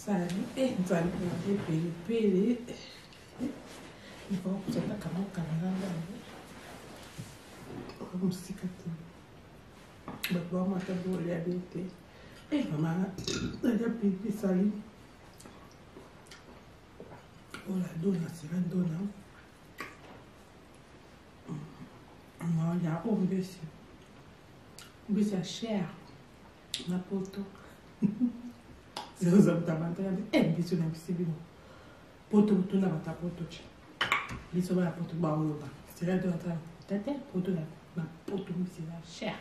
sali nzali pele il faut kuzata kama kamera musika tu bato mata bole abete mama ya pipi sali ola dona sira dona ma ya ombesi a cher na poto zero tabanta biso na bisibino poto tuna bata poto chi biso ba poto ba oloba sira dona tete poto na poto misi a cher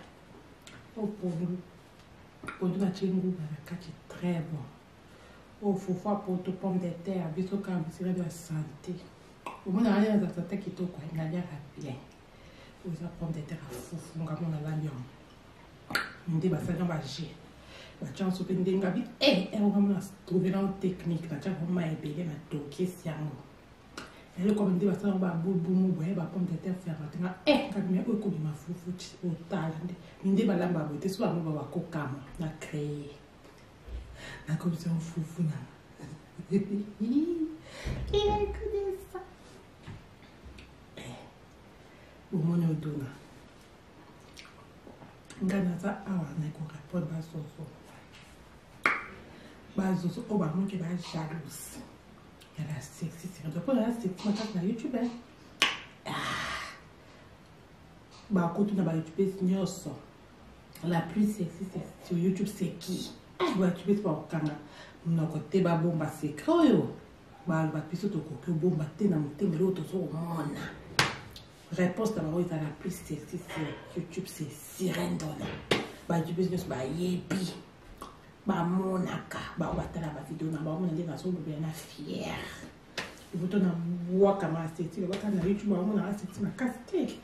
o poto na chingu na kati très bon o fofa poto pomme de terre biso ka bisira de la santé o mona ala za tata kitoko ngalia bien o za pomme de terre fufu ngamona la lion ndi basanga baje bachanso pendenga bit on va trouver une technique na tchako ma ebele na toke siango ele comme ndi basanga ba bubu mu boye ba pomme de terre faire matinga kabime o ko ma fufu o talande ndi balamba bote so ba ba kokama na créer na comme ça on fufu na il a écouté ça au moins dona ngana za awa na ko rapport bazoso oba mo ke ba jalouse elle a sexy c'est donc là c'est quoi ça YouTube ba ko tuna ba YouTube nyonso la plus sexy c'est sur YouTube c'est qui ba YouTube pas kanga na ko te ba bomba secret oyo ba piso to ko bomba te na mutembelo to so mona réponse d'abord est à la plus sexy sur YouTube c'est Sirène Donna ba YouTube c'est ba yebi ba monaka ba watala ba vidéo na ba mona ndena so bien na fier il faut na moi kama sexy ba kana YouTube ba mona sexy na casté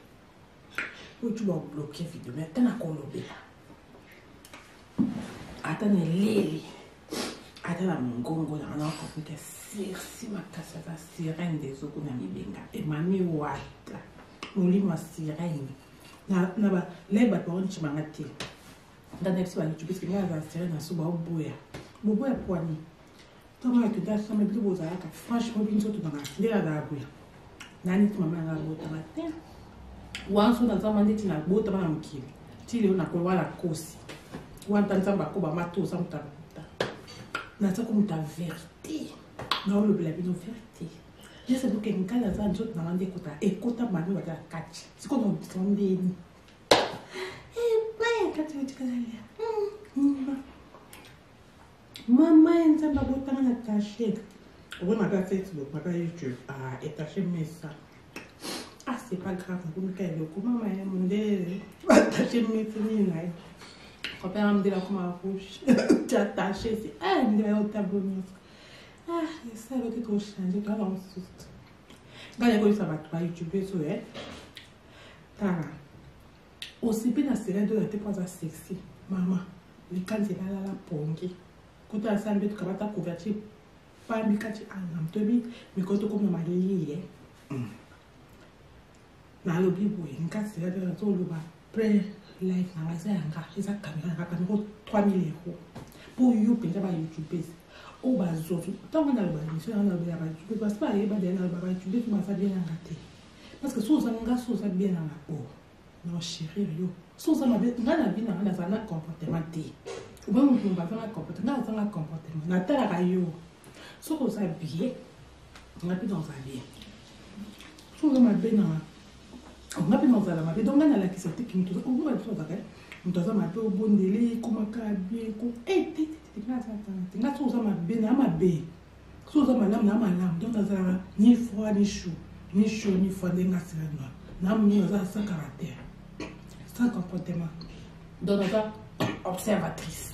YouTube a bloqué vidéo mais tana ko lobela atane leli atala ngongo na ko fika sexy makasa za Sirène des okuna mibenga e mami wata molimo Sirène na ba leba pa chimangati ndane si ba YouTube parce que ngaza Sirène na suba boya poani toma tu da sama bibo za ka franchement binzo tu na ndela da boya nani tu mama nga bota matin wanso na zama ndeti na bota bana mkili tile una ko wala kosi wanta nzamba ko ba mato sa mutata na tsako muta vérité na lo bla bino vérité. Je sais que quand les gens sont dans les côtés, écoute ma mère va catch. C'est comme on dit. Quand tu veux te dire, maman, elle s'en va boire dans la tâche. On va faire Facebook, on va faire YouTube, et tâcher mes ça. Ah, c'est pas grave, on va faire le coup. Maman, elle m'a dit, va tâcher mes filles. Quand elle me dit la comment rouge, tu as tâché, c'est elle me dit au tableau. Ah, ça va être trop changé, tu vas en souste. Quand il y a ça va pas YouTube, so tara. Aussi bien la série de la tête pas sexy. Maman, les quand c'est la pongi. Quand tu as ça, tu vas ta couverture. Pas mi kati anam tobi, mi quand tu comme ma lié. Na lobi boy, une carte série de la zone ba pré live na ma zanga, isa caméra 3000 €. Pour YouTube, ça va YouTube. O bazoto tant na ba mission na ba YouTube parce pas ba na ba YouTube tu m'as bien engagé parce que so ça bien na po non chérie yo so ça na bien na za na comportement té o ba mo ba na comportement na tala ka yo so ko ça bien on a plus dans ça bien so ça ma bien na on a plus dans ça la ma bien donc na la qui c'était qui nous on va tout ça mtoza mabe obondele komaka bien ko tinga so za mabe na mabe so za malam na malam donc za ni froid ni chaud ni froid ni ngasirana na mni za sans caractère sans comportement donc za observatrice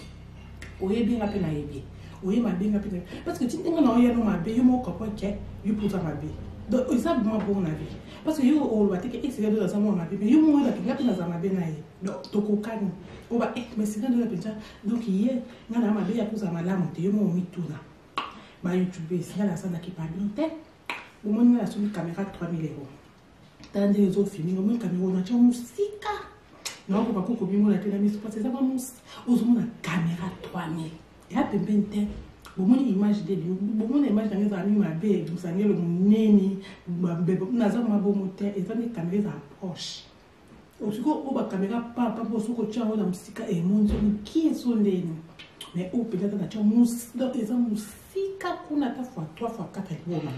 oye bien appelé na yebe oye mabe ngapena parce que tinga na oye no mabe yo mo ko ke yo pour za mabe donc ça bon na vie parce que yo o lwate ke exige de za mo mabe yo mo la kinga pena za mabe na ye donc tokokani oba mais c'est dans la pencha donc hier ngana mabe ya kuza malamu te yo mo mituna ba YouTube c'est la sana qui parle bien au moins la sur caméra 3000 €. Dans des autres films au moins caméra na cha musique non ko ba ko bimo la tena mi parce que ça va mus ozo na caméra 3000 ya pembente bomoni image de bomoni image dans les amis ma bé donc ça ngelo neni naza mabomo te eza ne caméra approche osiko oba caméra papa bosoko tchango na musika e monzo qui est son ndeni mais au peut-être na tchango donc eza musika kuna ta fois 3 fois 4 boma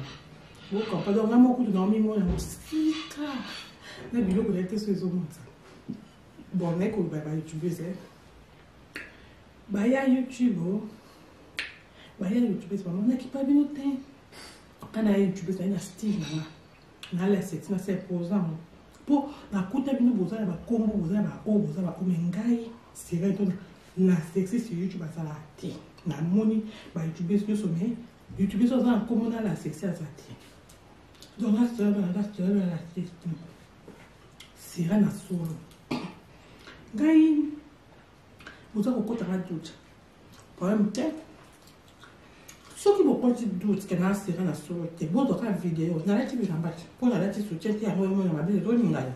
boko pa donc ngamo ku na mimo na musika na biloko ya teso ezo monza bon mais ko ba YouTube c'est ba ya YouTube c'est vraiment on qui pas bien temps quand na YouTube c'est un style na la section c'est posant pour na kuta bino bozala ba kombo bozala ba o bozala ba omengai c'est vrai donc la section sur YouTube ça la ti na moni ba YouTube sur sommet YouTube ça en commun dans la section ça ti donc là c'est la section c'est rien à solo ngai bozala ko kota doute problème te ceux qui vont porter doute que na c'est rien à solo te bozo ka vidéo na la ti bilambati pour la ti soutien ti yango mo na mabe do ningala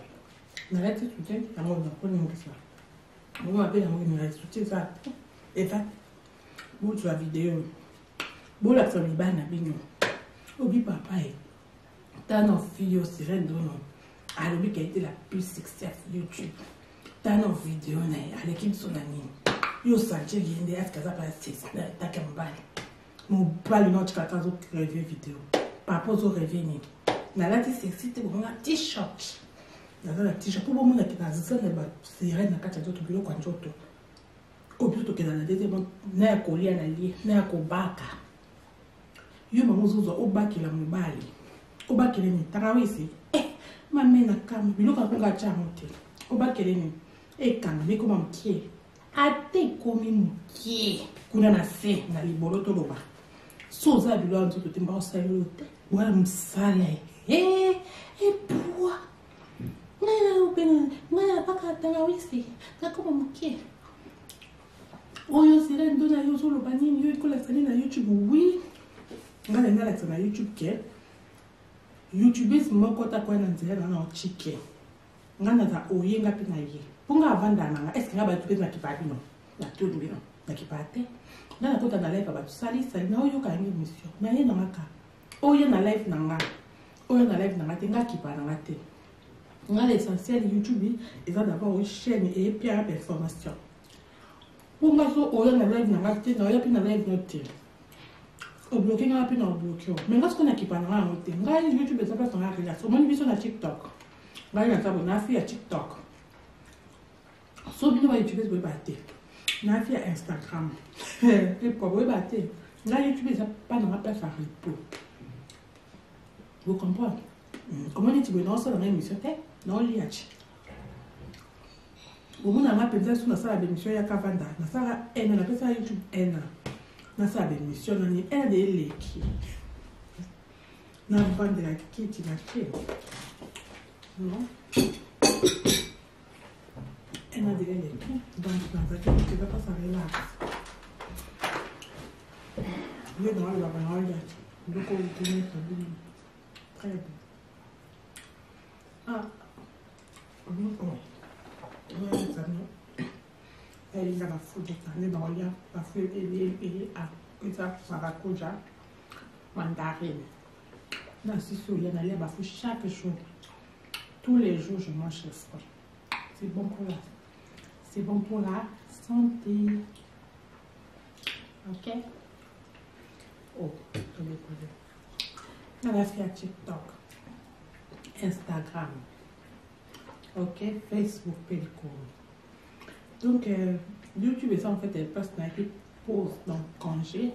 na la ti soutien ti yango na ko ningisa mo mabe yango ni la soutien ça et ça bozo la vidéo bo la famille bana bino obi papa e tano fille sirène do non alobi qui a été la plus succès YouTube tano vidéo na à l'équipe sonani yo sanje yende afikaza pa 6 na takambali mon bal non chaka zo rêver vidéo papa zo rêver ni na la sexy te bon t-shirt na la t-shirt pour mon na kita zana ba sirène na kata zoto bilo kwa njoto obito ke na dete bon na kolia na lie na ko baka yo mamu zo obakila mobali obakile ni tarawisi mame na kam bilo ka ko gacha mote obakile ni kanga me ko mamkie ate komi mukie kuna na se na libolo to loba so za bilo nzo to temba osalote wala msale poa na paka tarawisi na ko mamkie oyo sira ndo na yo solo banini yo ikola sani na YouTube oui ngale ngala na YouTube ke YouTubers moko ta kwa na nzela na chike ngana za oyenga pina ye punga avandana nga est-ce que ngaba YouTubers na kipati no na tout mbino na kipate na kota na live ba sali na oyo ka ngi mission na ye na maka oyo na live na nga te nga kipana nga te nga l'essentiel YouTube eza d'abord une chaîne et puis la performance punga so oyo na live na nga te na oyo pina live no te o bloquer nga pina o bloquer mais nga skona kipana nga no te nga YouTube eza pas nga relation mon mission na TikTok nga na tabo na fi ya TikTok so bino ba YouTubers bo baté na fi ya Instagram et pour bo baté nga YouTube eza pas na place à repos vous comprenez comment tu veux non ça dans l'émission te non liachi au moins na penza sur na sala d'émission ya kavanda na sala na pesa YouTube na sala d'émission na ni de leki na vendre la kiti na chez non elle a des leki donc dans la kiti tu vas pas s'arrêter là le dans la banane donc on connaît ça bien très bien elle a la foudre elle dans la foudre et ça maracuja mandarine dans ce sur il y a la bafou chaque jour tous les jours je mange le fruit c'est bon pour la santé ok oh on a fait TikTok Instagram ok Facebook pellicule donc YouTube et ça en fait elle passe dans les pause donc congé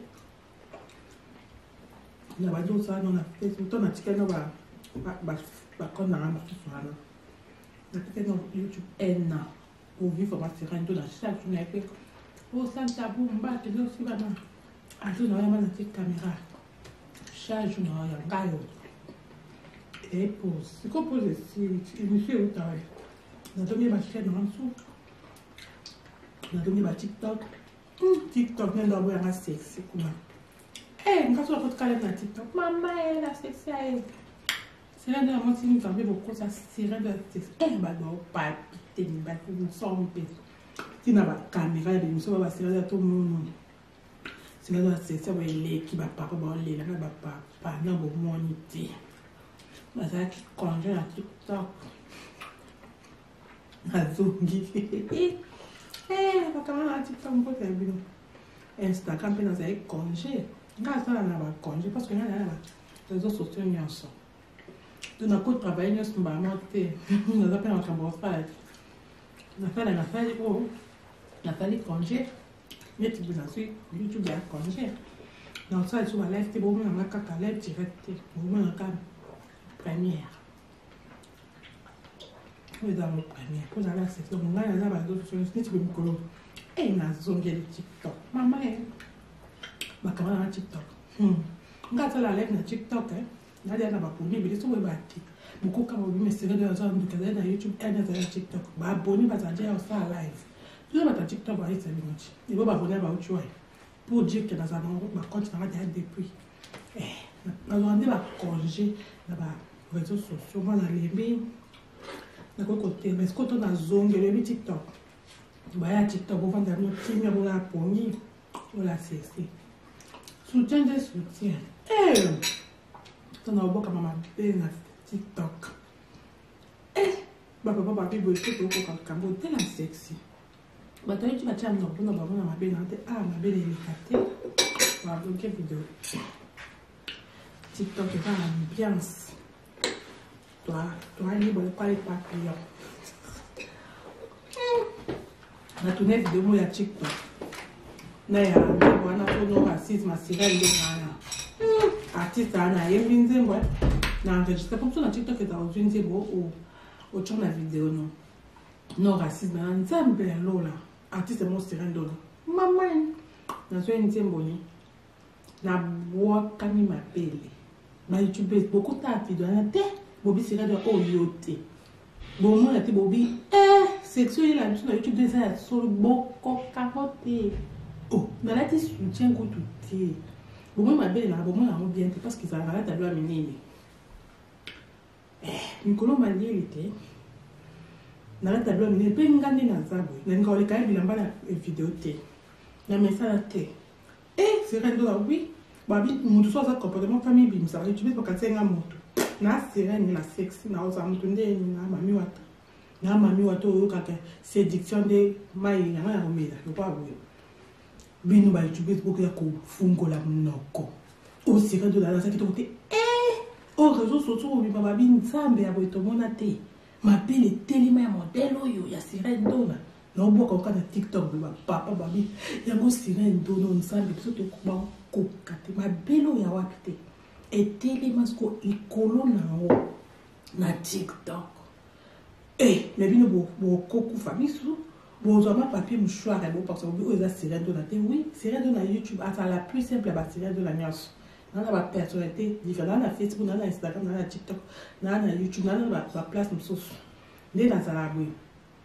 na ba do ça non na Facebook to na tika no ba kon na ma fana na tika no YouTube na pour vivre ma serendo na chaque journée avec oh santa bomba te do si bana ajo na ma na tika caméra chaque jour na ya ngayo et pause c'est quoi pause si monsieur au travail na donné ma chaîne en dessous na donné ma TikTok même d'abord un sexy comment quand tu as votre calme na TikTok maman elle a sexy c'est là dans moi si nous avons beaucoup ça c'est là de sexy bah non pas pité ni bah nous sommes pé si na ba caméra de nous va c'est là tout le monde c'est là c'est ça les qui va pas bon les là va pas non bon monité bah ça qui congé à TikTok azongi pas comment à TikTok on peut faire bien Instagram peut dans un congé grâce à la congé parce que là les réseaux sociaux n'y en sont de notre travail nous sommes pas monter nous appelons en train de faire Nathalie oh Nathalie congé mais tu peux ensuite YouTube a congé donc ça tu vas live tu bon on a qu'à live direct bon on a qu'à première nous dans le première pour la section on a là bas d'autres choses tu peux me coller et na zone de TikTok maman bah comment on a TikTok on a la live na TikTok là il y a là pour lui mais tu veux battre beaucoup comme on me serait de la zone du canal na YouTube et na TikTok bah abonner bah ça déjà ça live tu vas ta TikTok va être minutes il va abonner à autre chose pour dire que dans un va continuer à depuis on va demander congé là bas réseaux sociaux on a les na côté mais quand on a zone le TikTok bah TikTok on va dans notre team on a poni on la cessé soutien des soutien on a beaucoup comme ma TikTok bah papa papi boy tout pour quand tellement sexy bah toi tu vas tiens non pour ma belle ma belle est captée va bloquer vidéo TikTok est pas l'ambiance toi libre de parler pas client na tourné vidéo mo ya TikTok na ya wana ko racisme sirène de artiste ana yembinze ngwa na enregistré comme ça na TikTok est dans une zéro au chona vidéo non racisme na nzambe ya lola artiste mo sirène do maman na so nzemboni na boa kami mapele ba YouTube beaucoup ta vidéo na te bobi sirène o yote bon moi la te bobi sexuel la sur YouTube des ça sur beaucoup capoté oh na la te soutien ko tout bon moi ma belle là bon moi on bien parce qu'ils arrêtent à doit mener Nicolas Mali était na la tableau mener pe ngandi na zabo na ngole kai bilamba la vidéo te na message te c'est rendo oui babi mutu so za comportement famille bim ça YouTube pour katenga moto na sirène na sexy na oza mutu ndeni na mami watu oyo kaka séduction de mai na ya romela yo pa boyo bino ba YouTube pour que ya ko fungola mnoko o sirène de la ça qui te côté au réseau sociaux bi baba bi nzambe ya boyo to mona te ma pele telima ya modèle oyo ya sirène dona na oboka ko na TikTok ba papa babi yango sirène dona nzambe biso to ba ko kate ma belo ya wapite etelema sko ikolo na na TikTok mais bino bo koku famisu bo zama papier mouchoir et bo parce que vous êtes sirène de la télé oui sirène de la YouTube à la plus simple ba sirène de la nyos na la personnalité différente na Facebook na Instagram na TikTok na YouTube na ba place msoso ndé dans la boue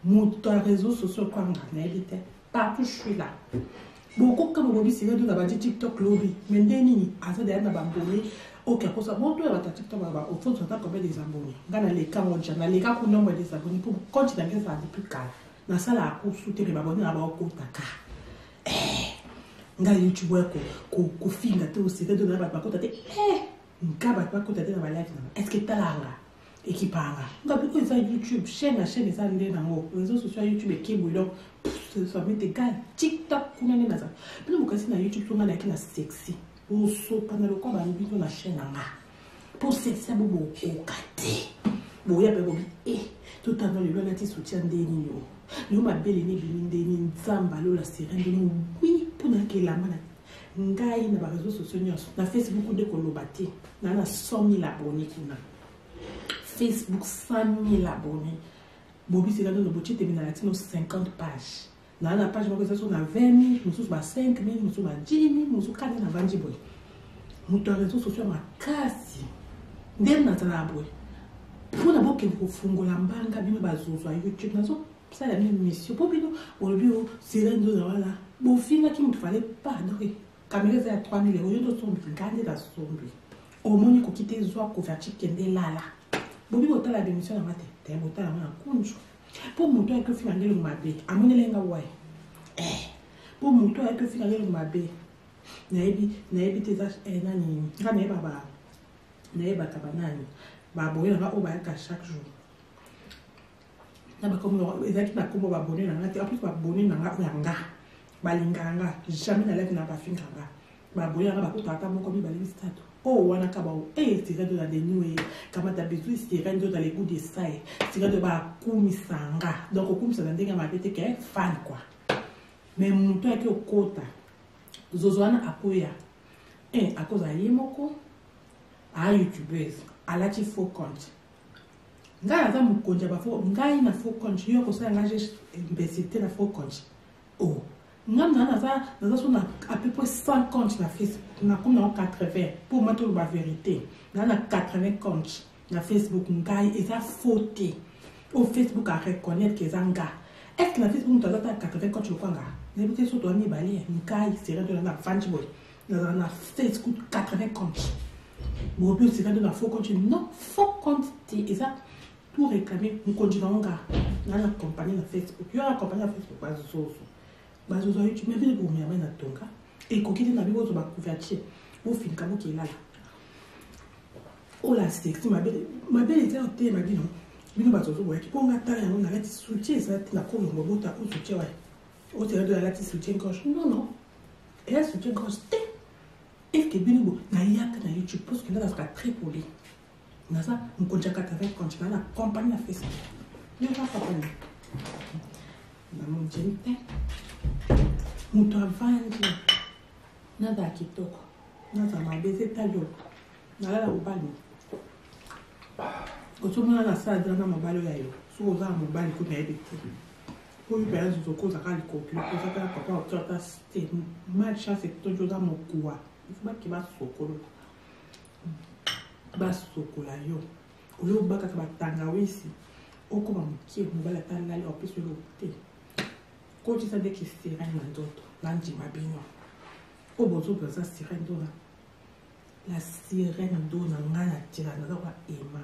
mon réseau social quoi na élite partout je suis là beaucoup comme vous dites sirène de la TikTok lobby mais ndeni asa de na ba abonné ok pour ça bon toi ta TikTok ba au fond ça t'a combien des abonnés ngana les cas on jana les cas qu'on nombre des abonnés pour continuer ça depuis quand na sala ko soutenir ba abonnés na ba ko taka nga YouTube ko finga te aussi de na ba ko tate ngaba ba ko tate na ba live na est-ce que talanga ekipanga nga bi ça YouTube chaîne ça ndé na ngo réseaux sociaux YouTube et kiboulo ça met égal TikTok kuna ni na ça puis mo kasi na YouTube to ngana kina sexy o so pana lo ko ba mbito na chaîne nga pour sexy bobo okate bo ya bebo tout à l'heure le lola ti soutien ndeni yo ma belle ni ndeni nzamba lo la sirène no oui pour na ke la mana ngai na ba réseaux sociaux nyos na Facebook de ko lobati na 100 000 abonnés kuna Facebook 100 000 abonnés bobi c'est là dans le boîtier terminé à 50 pages na la page moi que ça sur na 20 000 nous sur 5 000 nous sur 10 000 nous sur 4 na vandi boy nous dans réseaux sociaux ma kasi ndem na tala boy pour na boke ko fungola mbanga bino bazozo YouTube nazo ça la même mission pour bino au bio sirène de voilà bon finga qui me fallait pas donc caméra c'est à 3 000 euros yo to sombi gande da sombi au moni ko kite zo ko faire kende lala bobi ko tala démission na mate te botala na kunju pour moto avec finga ngelo mabe amonelenga wai pour moto avec finga ngelo mabe nayebi te eza nani nga nayebaka banani babone nanga oyo bayaka chaque jour na bakombo ezalaki na kombo babone nanga te en plus babone nanga oyo yanga balingaka nga jamais na life na bafinga nga babone nanga bakutaka moko mibale bisatu oh wana kaba tiré de la dénouée kamata besoin tiré de les goûts de ça tiré de ba kumisanga donc kumisanga ndenga mabete ke fan quoi mais muto yake okota zozwana akoya akoza yemoko a youtubeuse alati faux compte ngai aza mokonzi ba faux ngai na faux compte yo kosala nga j'ai imbécilité na faux compte oh ngam naza so na à peu près 100 comptes na Facebook na comme na 80 pour moi tout la vérité na 80 comptes na Facebook ngai eza faute au Facebook à reconnaître que zanga est-ce que na Facebook tu as 80 comptes le kwanga n'habite sur toi ni bali ngai c'est de la fancy boy na Facebook 80 comptes bon plus c'est de la faux compte non faux compte eza tout réclamer mon compte nga na la compagnie na Facebook yo la compagnie na Facebook pas bazozo YouTube mais vile bomia na tonga et kokiti na bibo zo ba couverture au fin kabo ki lala ola sexy ma belle était au thème bino bino bazozo boya ki ponga ta ya na lati soutien ça na ko ngo bota au soutien ouais au terrain de la lati soutien gauche non et elle soutien gauche et que bino na yaka na YouTube parce que là ça sera très poli na ça on compte 80 compte na compagnie na Facebook yo pas compagnie na mon gente mutu avandi naza kitoko naza mabeze tayo nalala mobali kosomona nasala dela na mobali oyo yayo soki oza na mobali ko nayebi te po oyo mpenza zokozaka likokilo kozaka papa otata te malchance tojo oza mokuwa baki basokola yo oyo obakaka batangawisi okoma mokie mobali atalali opesi oyo te kotisa ndeki sirene na ndoto nandima bino o bozobaza sirene ndona la sirene ndona nga na tira naza kwa ema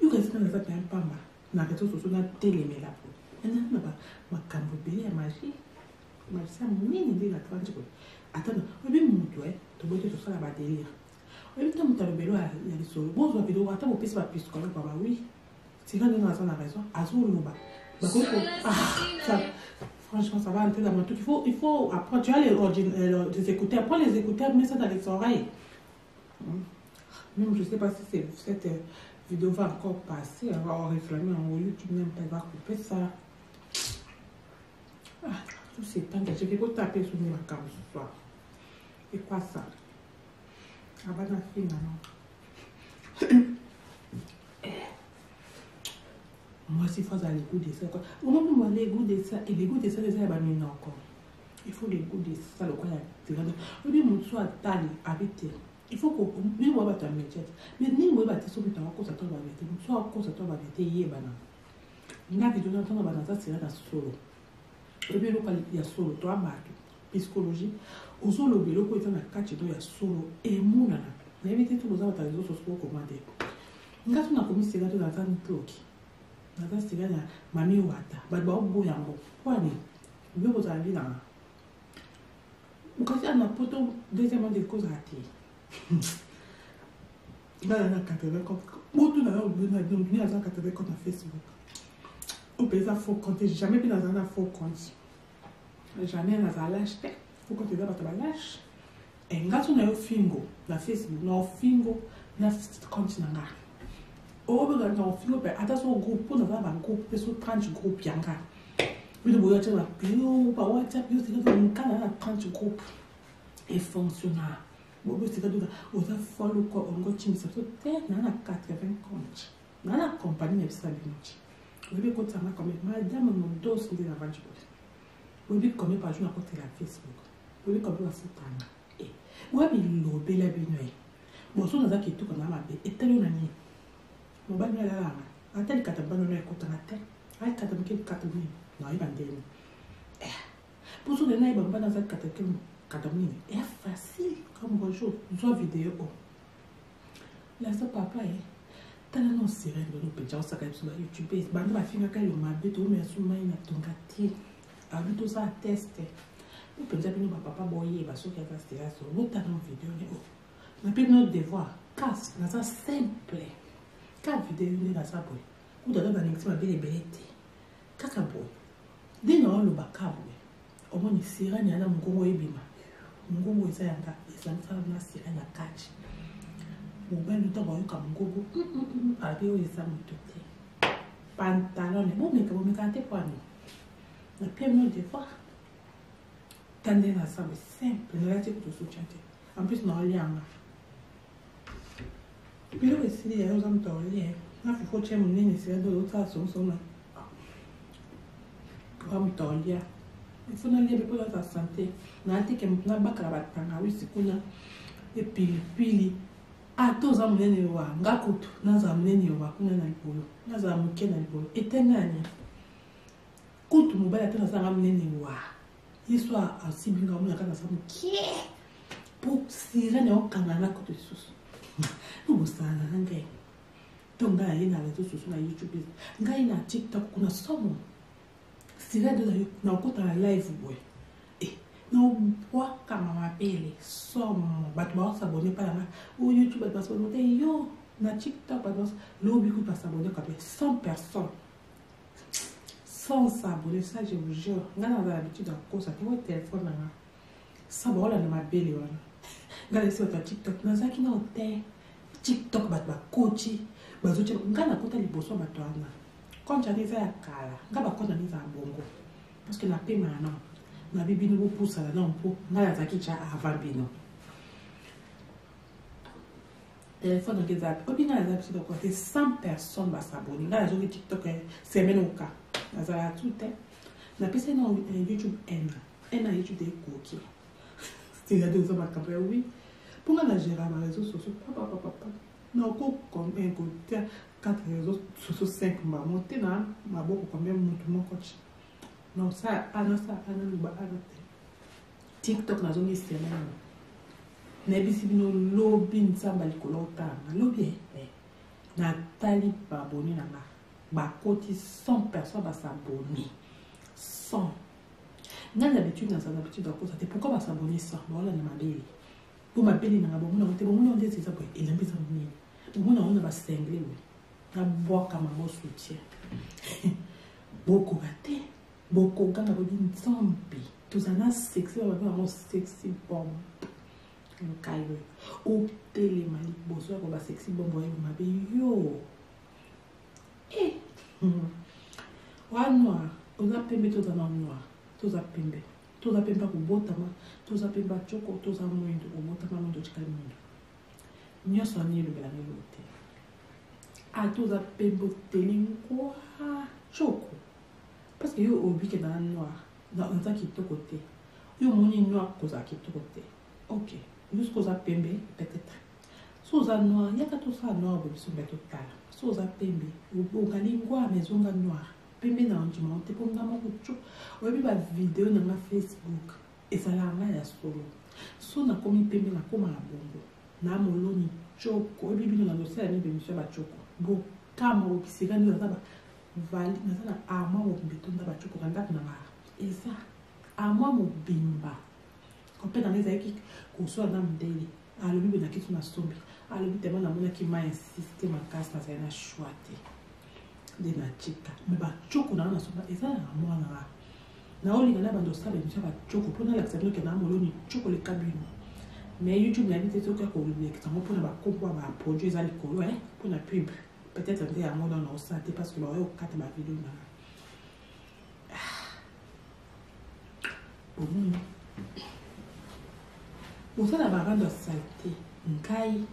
yokazika naza pe mpamba na reto soso na telemela po na makambo ebele ya magie marisa mingi nde na tranche boye atana oyebi mutu toboyi te tosala badelire oyebi te moto alobelo ya lisolo bozwa video ata bopesi bapsychologue baba wi sirene ndona aza na raison azoloba. Franchement, ça va entrer dans mon truc. Il faut apprendre. Tu as les écouteurs. Prends les écouteurs, mets ça dans les oreilles. Même je ne sais pas si cette vidéo va encore passer. Elle va réfléchir en YouTube, même pas, elle va couper ça. Tout c'est temps. Je vais pas taper sur ma cam ce soir. Et quoi ça? Ah bah, la fille, non. Moi, si faut aller goûter ça, quoi. Au moment où on va aller goûter ça, et les goûter ça, les gens vont encore. Il faut les goûter ça, le quoi, il y a. Au lieu de soit tali, habiter. Il faut qu'on ne voit pas ta métier. Mais ni moi, bâtir sur le temps, qu'on s'attend à vérité. Soit qu'on s'attend à vérité, il y a banane. Il y a des gens qui ont ça, c'est là solo. Et puis, il y a solo, toi, bateau. Psychologie. Au solo, il y a 4 il y a solo. Et mouna. Il y a évité tous les autres réseaux sociaux commandés. Nous avons commis ces gâteaux dans un bloc. Nata sika na mami wata bato baobo yango kwani biloko ozali na okasi ana poto deuxièmement de cause ate ngana na 80 compte botu na obini aza 80 compte na Facebook opeza faux compte jamais mpe naza na faux compte jamais naza lâche te faux compte eza bato balâche ngaso na yo fingo na Facebook na ofingo na compte na nga oh ben dans le film attention au groupe pour avoir un groupe de 30 groupes yanga oui de boire la bio pas WhatsApp bio c'est que dans Canada 30 groupes et fonctionnaire bon c'est que on a follow quoi on go team ça tout na 80 comptes na la compagnie de ça binti oui bien quand ça m'a comme madame mon dos de la vente oui bien comme par jour à côté la Facebook oui bien comme la foutana et ouais mais l'obé la binoy bon ça on a qui tout comme ma bé et tellement nani mobali ala atali katambano na ekota na te ai katamke katamini na iba ndeni pour ça de na iba mbana za katamini est facile comme bonjour zo vidéo la sa papa tala no sirene no peja sa ka sur YouTube bande ba finga ka yo mabe to me asuma ina tongati abito sa teste Vous pensez que nous, papa, boyer, parce qu'il y a des choses, vous avez une vidéo, mais puis notre devoir, casse, c'est simple. 4 vidéos, dans sa boy. Vous avez un exemple, belle belleté. Kaka boy. Dès que le baka boy, au moins, il sera, il y a un mgongo ebima. Mgongo, il y a un gars, il y a un gars, il y a un catch. Vous avez le temps, vous avez un mgongo. Avec eux, il y a un mouton. Pantalon, bon, mais comment vous mettez quoi, nous? Et puis, notre devoir. Tendez la salle, simple, ne restez que de soutien. En plus, non, il y a un. Puis là, il y a un homme torlé. Là, il faut que tu aies une série de l'autre façon. Comme torlé. Il faut aller pour la santé. Nanti que mtu nabaka la batanga wisi kuna epilipili. Ato za mnene wa ngakutu naza mnene wa kuna na libolo. Naza muke na libolo. Etenani. Kutu mobile atena za mnene wa. Histoire à Sibinga, on a quand même qui pour sirène au Canada côté sous. Nous ça na ngai. Donc là il y a les réseaux sociaux na YouTube. Ngai na TikTok kuna somo. Sirène de na côté la live boy. Et non bois kama mapele somo batwa s'abonner pas la ou YouTube ba s'abonner yo na TikTok ba lobby ku pas s'abonner comme 100 personnes. Sans s'abonner, ça je vous jure. On a l'habitude de cause, tu vois, téléphone là. Ça va, on a ma belle. Regardez sur TikTok. Dans ça qui n'a pas TikTok, bah, coach, bah, je on a compté les bosses, bah, toi, quand j'arrive à Kala, on va quand on arrive à Bongo. Parce que la paix maintenant, la bibi nous pousse à la non pour, on a la zaki déjà avant bino. Téléphone, on a l'habitude de côté 100 personnes va s'abonner. Là, j'ai TikTok, c'est même au cas. Nazara tout na pese na YouTube na YouTube de coquille. C'est la deuxième campagne oui. Pour la gérer les réseaux sociaux papa. Na ko comme un côté 4 réseaux sociaux 5 m'a monté na ma beaucoup combien mon coach. Non ça ana le ba arrêter. TikTok na zone c'est là. Na bisi bino lobby nsamba likolota na lobby na tali pa abonné na nga. Bah, côté 100 personnes va s'abonner. 100. On a l'habitude dans sa habitude de cause. Pourquoi va s'abonner 100? Voilà, on a ma belle. Pour ma belle, on a bon, on dit c'est ça. Il a mis ça. On va s'ingler. On va boire comme un soutien. Beaucoup raté. Beaucoup quand on va dire une zombie. Tout ça, on a sexy. On va dire un sexy bomb. Un caillou. Ou télé, mali. Bonsoir, on va sexy bomb. On va dire yo. Eh, wa noir, on a pembe tout en noir, tout a pembe pour botama, tout a pembe choco, tout a moindo, ou botama mondo chikamondo. Nyo soigné le bel améloté. A tout a pembe telingua choco. Parce que yo obi que dans le noir, dans un qui est côté. Yo moni noir cause qui est côté. Ok, jusqu'aux a pembe peut-être. Soza noir, il y a tout ça noir pour se mettre total. Soza pembe, ou galingua maison noire. Pembe na ndima, te ponga mokucho. Obi ba vidéo na ma Facebook. Et ça la ma ya solo. So na komi pembe na koma na bongo. Na moloni choko, obi bino na dossier ni bemisho ba choko. Bo kama okisika ni na ba vali na sana ama mo betonda ba choko kanda na ba. Et ça ama mo bimba. Kopé dans les équipes qu'on soit dans ndeli. Alors lui na kitu na sombi. Alors lui tellement na mona ki ma insisté ma casse na sana chouate. De na chika. Mais ba choko na somba et ça na moi na oli na ba dosa ba misha ba choko pour na l'accepter que na moloni choko le kabino. Mais YouTube n'a dit que ko le que ça pour na ba kompo ba produit za likolo pour na pub. Peut-être un peu à moi dans nos santé parce que l'aurait au 4 ma vidéo na. Pour ça, la barre de saleté, nkai,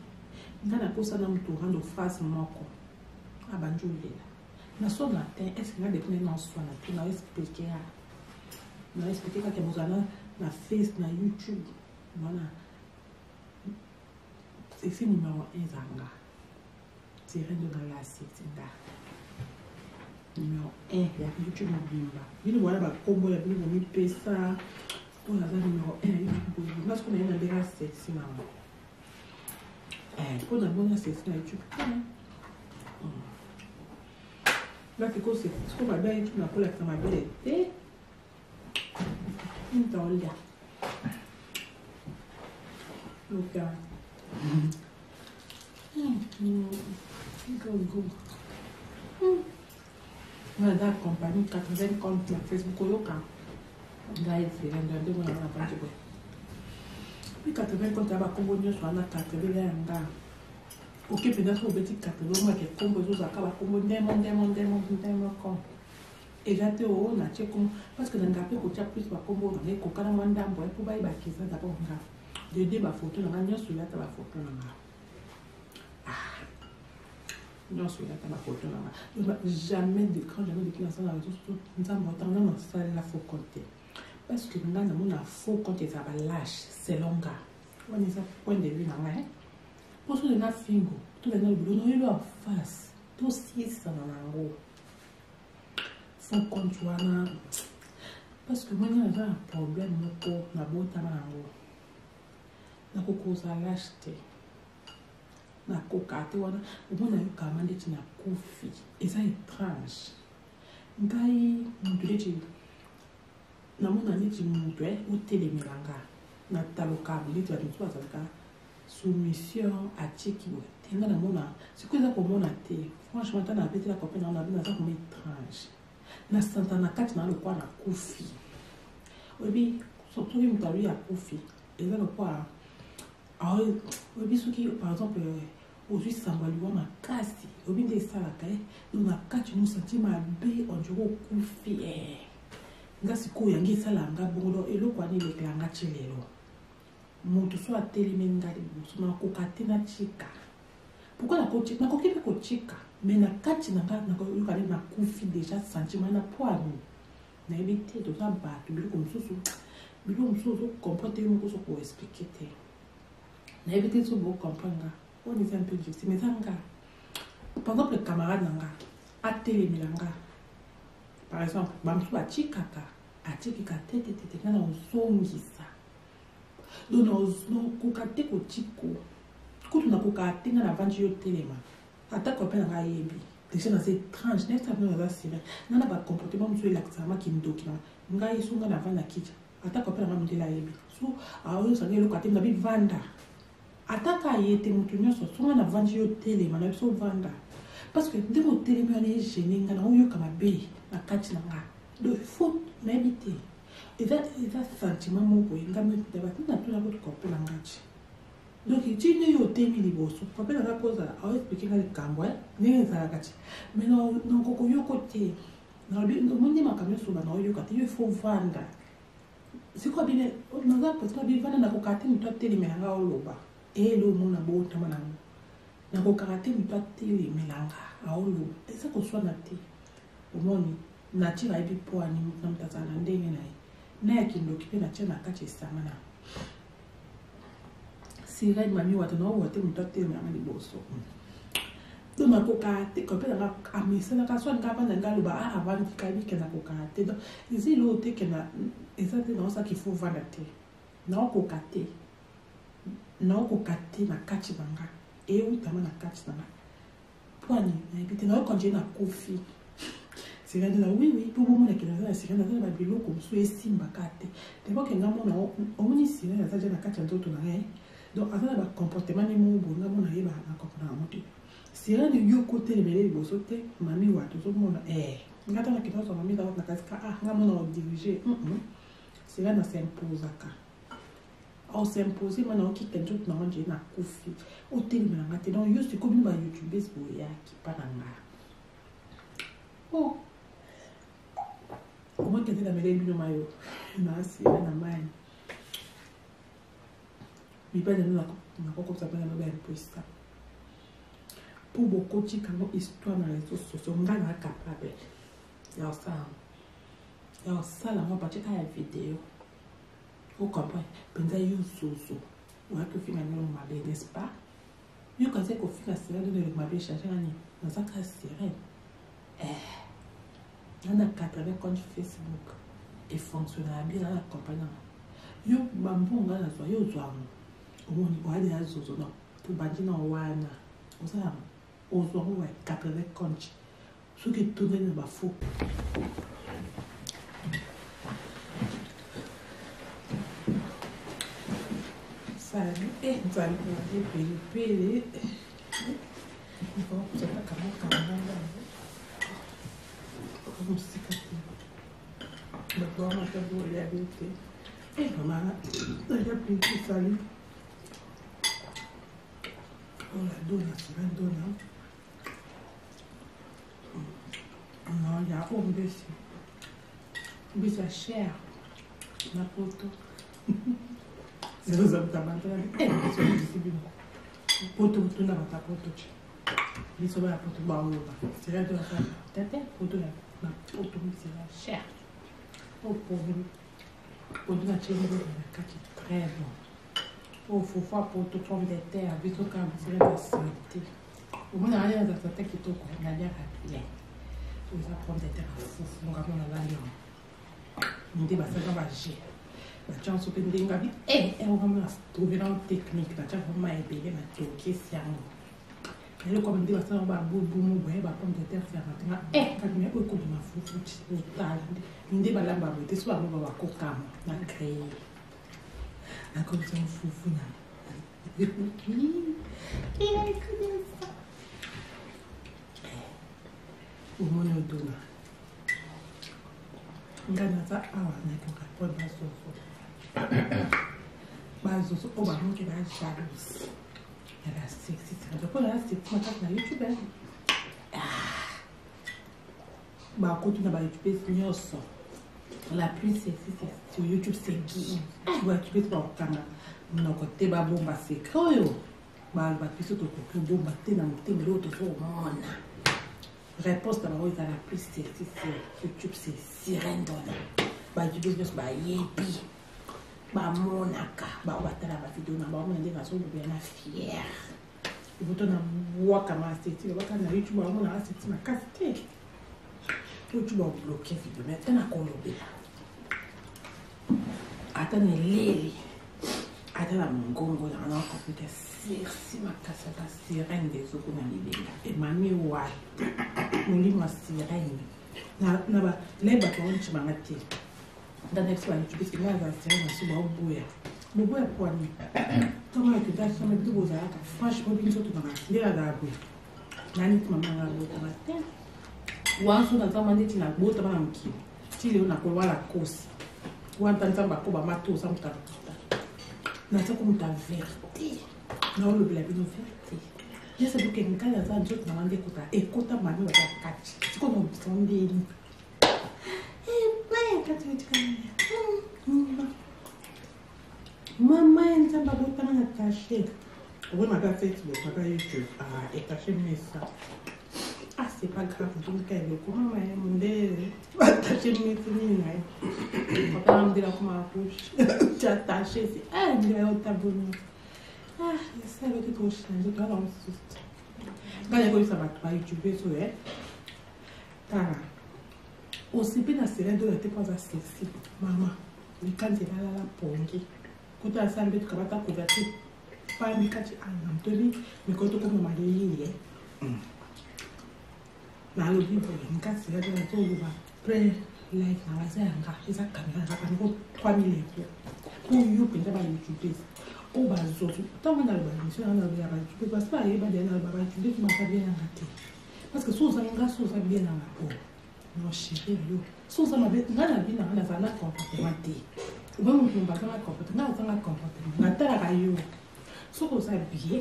na kosa na mtu rando face moko. Abanjule. Na so na terre, est-ce que na depende na soi na tu na expliquer. Na expliquer que vous allez na face na YouTube. Voilà. C'est numéro 1 zanga. C'est rien de la c'est numéro 1 ya YouTube bimba. Bino voilà ba combo ya bino mi pesa. On a numéro 1 YouTube. Parce qu'on a une déjà sexy maman. On a bonne sexy na YouTube. Là c'est ce qu'on va bien YouTube na pour la femme belle. Une taolia. Ok. Go. On a accompagné 80 comptes sur Facebook. Guys, c'est un de moi la page. Puis 80 comptes là-bas, comme on dit, sur la 80 là. Ok, peut-être au petit 80, moi qui combo sur la caba, comme on démon comme. Et j'ai été au na comme parce que dans le gapé, quand tu as plus de combo, on est qu'au canard mandam, pour bailler qui ça d'abord. De deux photos, on a mis sur la photo là. Non, sur la photo là. Jamais d'écran, jamais de classe dans la réseau. Nous avons entendu dans ça, il faut compter. Parce que nous avons un faux compte, ça va lâche, c'est long. On est à point de vue là. Pour ceux qui ont fingo, tout le monde nous il en face. Tout si ça dans la roue. Faut contrôler. Parce que moi, j'ai un problème, na bota na roue. Na cause à l'acheter. Na kokate wana ubona yokama ndeti na kufi eza étrange ngai muntu leti namona neti muntu utelemelanga na taloka leti watu bazalaka soumission atiki tenga namona sikoza komona te franchement tana pete la copine on a vu ça comme étrange na santa na kati na lokwa na kufi obi surtout muntu ali ya kufi eza lokwa. Alors, par exemple, aujourd'hui, ça va lui ma casse. Au milieu de ça, on a quatre nous sentir ma bé, on dirait au coup fier. Nga siko yangi ça la nga bongo et le quoi ni le klanga chilelo. Moto soit télémenga de bosso na kokate na chika. Pourquoi la coach na kokipe ko chika mais na kati na ko yukale na kufi déjà sentiment na poids. Na éviter de ça battre bilo comme so comporter mo ko so ko expliquer. Na éviter de vous comprendre. On est un peu difficile mais ça nga. Par exemple le camarade nanga a télémenga. Par exemple, bamsu achikaka, achikika tete na uzongisa. No kukate ko chiko. Kutu na kukate na vanji yo telema. Ata ko pena ga yebi. Déjà dans c'est étrange, n'est-ce pas dans ça na na ba comportement msu elaksama kindoki na. Nga isunga na vanda kicha. Ata ko pena ga mutela yebi. So awo sa ngelo kate na bi vanda. Ata ka yete mutu nyoso sunga na vanji yo telema na biso vanda. Parce que dès mon téléphone est gêné, on a eu comme un bébé, la carte de faute, m'habiter. Et ça sentiment, mon boy, on a mis des bâtons dans tout la route qu'on peut l'engager. Donc, il dit qu'il y a des milliers on peut la cause à expliquer les cambouis, les alagatis. Mais non, on y a côté. Non, le monde est ma camion sur la noyau, il faut vendre. C'est quoi bien, on a peut-être bien vendre la cocate, mais toi, téléménage au loba. Et le monde a beau, tamanang. Na kokarate mipate melanga aolo esa koswana te omoni natira ibi poa ni mtamtazana ndenge na yakindo kipe na tena kati samana sirai mami watu no wote mtate melanga liboso do na kokate ko pela amisa na kaswa ngaba na ngalo ba avant kabi ke na kokate do izilo te ke na esa te no sa ki faut vendre te na kokate na kati banga et où t'as mal à quatre dans la poignée et puis t'es là quand j'ai na coffee c'est là oui pour moi la kena c'est là dans la bilo comme sous estime bakate t'es pas que ngamo na on ici là ça j'ai na quatre d'autres na donc avant la comportement ni mon bon ngamo na yeba na comprendre moto c'est là de yo côté les bébés bo sauter mami wa tout le monde ngata na kena so mami dans na kaska ngamo na diriger c'est là na s'impose aka on s'impose maintenant qui quelqu'un d'autre n'a pas na kufi au téléphone na donc yo c'est comme ba youtubers boya qui paranga oh comment que la mêlée bino mayo na si na mai mi pas de na comme ça pas na ba imposta pour beaucoup de quand histoire na réseaux sociaux ngana capable ya ça la moi partir à la vidéo. Vous comprenez? Penza yo soso. Ou à que finalement on m'avait, n'est-ce pas? Yo quand c'est qu'on fait la série de m'avait cherché à ni. Dans sa classe série. On a 80 comptes Facebook. Et fonctionne bien dans la compagnie. Yo bambou ngana so yo zwa. Au moins on va aller à zozo non. Pour bandi na wana. On ça. On zwa ouais 80 comptes. Ce qui tourne dans ba faux. sali nzali ebele ikokozala kamokanga mosika te bato wana mpe bolia be te mama naja pili esali ola dona sila dona non ya o mbisi ya cher na poto zilozabutambantana bisibino poto butunda bata poto biso baya poto baoloba sira de la tete poto na poto mbisi ya cher o pauvre poto na chile na kaki très bon o fofa poto pomme de terre biso kama sira de santé umana haya za santé kitoko na jaka bien uza pomme de terre fufu ngamona lali nde basaka baje batia nso mpe ndenge abi vraiment trouver en technique batia vraiment ebele na tokesi yango naye koma nde basala babubumu boye bapomme de terre siaka tenga kakimia oyo ekobima fufu otala nde balamba boye te so bango babakokama na creye nakomisa fufu na omoni odona nga naza awa nakoka mpo bazoso oyo bamoki bajalose ya basexi mpo na sexi makasi na youtube bakotu na bayoutube nyonso la plus sexy sur youtube c'est Guy bayoutube bakokanga monoko te babomba sekre oyo babiso tokoki obomba te na motema eloko tozomona réponse na bango eza la plus sexy sur youtube c'est Sirène Donna bayoutube nyonso bayebi bamonaka bao batala bavideo na bango ndenge azolobela na fiere evoto na bwaka maseti babaka na youtube bamona aseti makasi te youtube abloke video me ata na kolobela ata na eleli ata na mongongo na ana computer sirsi makasi ata sirene dezoku na libela emami wate molimo ya sirene na balai bato baoncimanga te dans l'expérience parce que là va faire un super bouillard le bouillard poignet comment tu t'as ça mettre vos arcs franchement bien surtout dans la clé à l'abri nani maman la botte matin ou en sous dans mané tu na botte maman qui tu le na ko wala kosi ou en tant ba ko ba mato ça muta na ça comme ta vérité non le blabla de vérité je sais que quelqu'un a ça d'autre na mande kota e kota mami wa kati c'est comme on sonde maman elle s'en va botter dans la tâche oui ma pas Facebook ma pas YouTube et tâcher mais ça c'est pas grave donc elle est comment mais mon dé va tâcher mais c'est nini papa me dit là comment approche tu attaché c'est il est au tabonné je sais le truc prochain je dois lancer quand il y a ça va pas YouTube sur elle tara aussi bien à Sirène Donna te pas sexy maman quand il va là pongi quand à ça mbet kabata couverture pas mi kati anamtoni mais quand on m'a dit na lo bi bo nka Sirène Donna to luba pre live na wazanga eza kamera ngapa ngo 3000 euros pour you penza ba YouTube o bazo tant na ba mission na ba YouTube parce pas yeba de na ba YouTube ma pas bien ngati parce que soza bien na po non chérie yo soza mabe ngana bina ngana zana comportement te ou même on va dans comportement ngana zana comportement na tala ka yo soko ça bien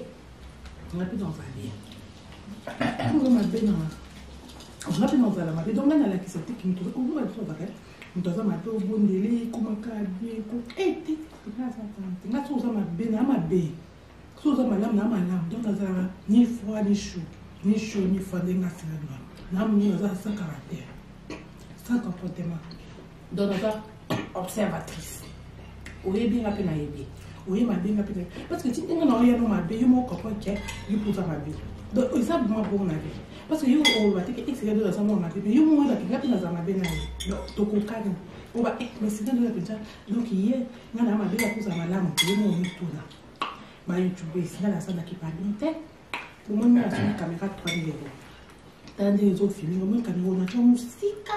on a plus dans bien on ma bena on a plus dans la mabe donc ngana la qui sortait qui me trouve on va faire ça mtoza mabe obondele komaka bien ko ete ngana soza mabe na mabe soza malam na malam donc ça ni froid ni chaud ni froid ni ngana na mni za sans caractère sans comportement donc ça observatrice oye bien appelé na yebe oye ma bien appelé parce que tu n'as rien no ma bien mo comprendre que il pour ça ma bien donc ça moi bon na vie parce que yo on va te que c'est de ça moi ma bien yo moi la qui na za ma bien na to ko kana on va mais c'est de la déjà donc hier na ma bien pour ça malamu yo mo mi tuna ma YouTube c'est là ça na qui pas bien pour moi na sur caméra 3000 euros dans des autres films, on a une musique.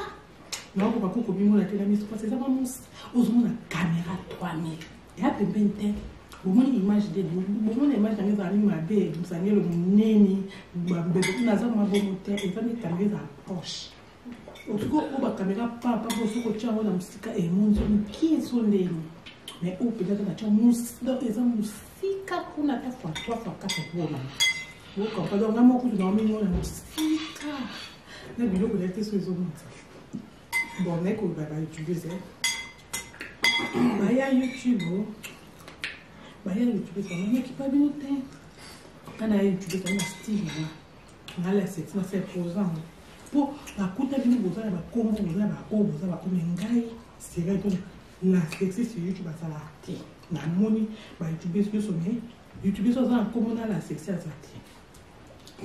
Non, on va pas couper la musique parce que ça va aux la caméra 3000. Et à peine bomoni image de bomoni image nanga ezali mabe mosangelo monene naza mabomo te eza nde kamera eza approche otuko oyo bakamera papa po soki otia yango na mosika emonzi mokie so ndeni mais oyo peut-être natia eza mosika kuna ata fois 3 fois 4 mpona okompa donc nga moko kutu naomini oyo na mosika na biloko na te so ezomonza bon nayekoyeba bayoutubese baya youtube baya youtube banayekipa bino te kana ya youtube ezali na style na la sexe na se posant mpo nakuta bino boza na bakombo boza na baoyo boza bakome ngai serai to na sexe sur youtube azala te namoni bayoutube nyonso me youtube so aza na kombo na la sexe aza te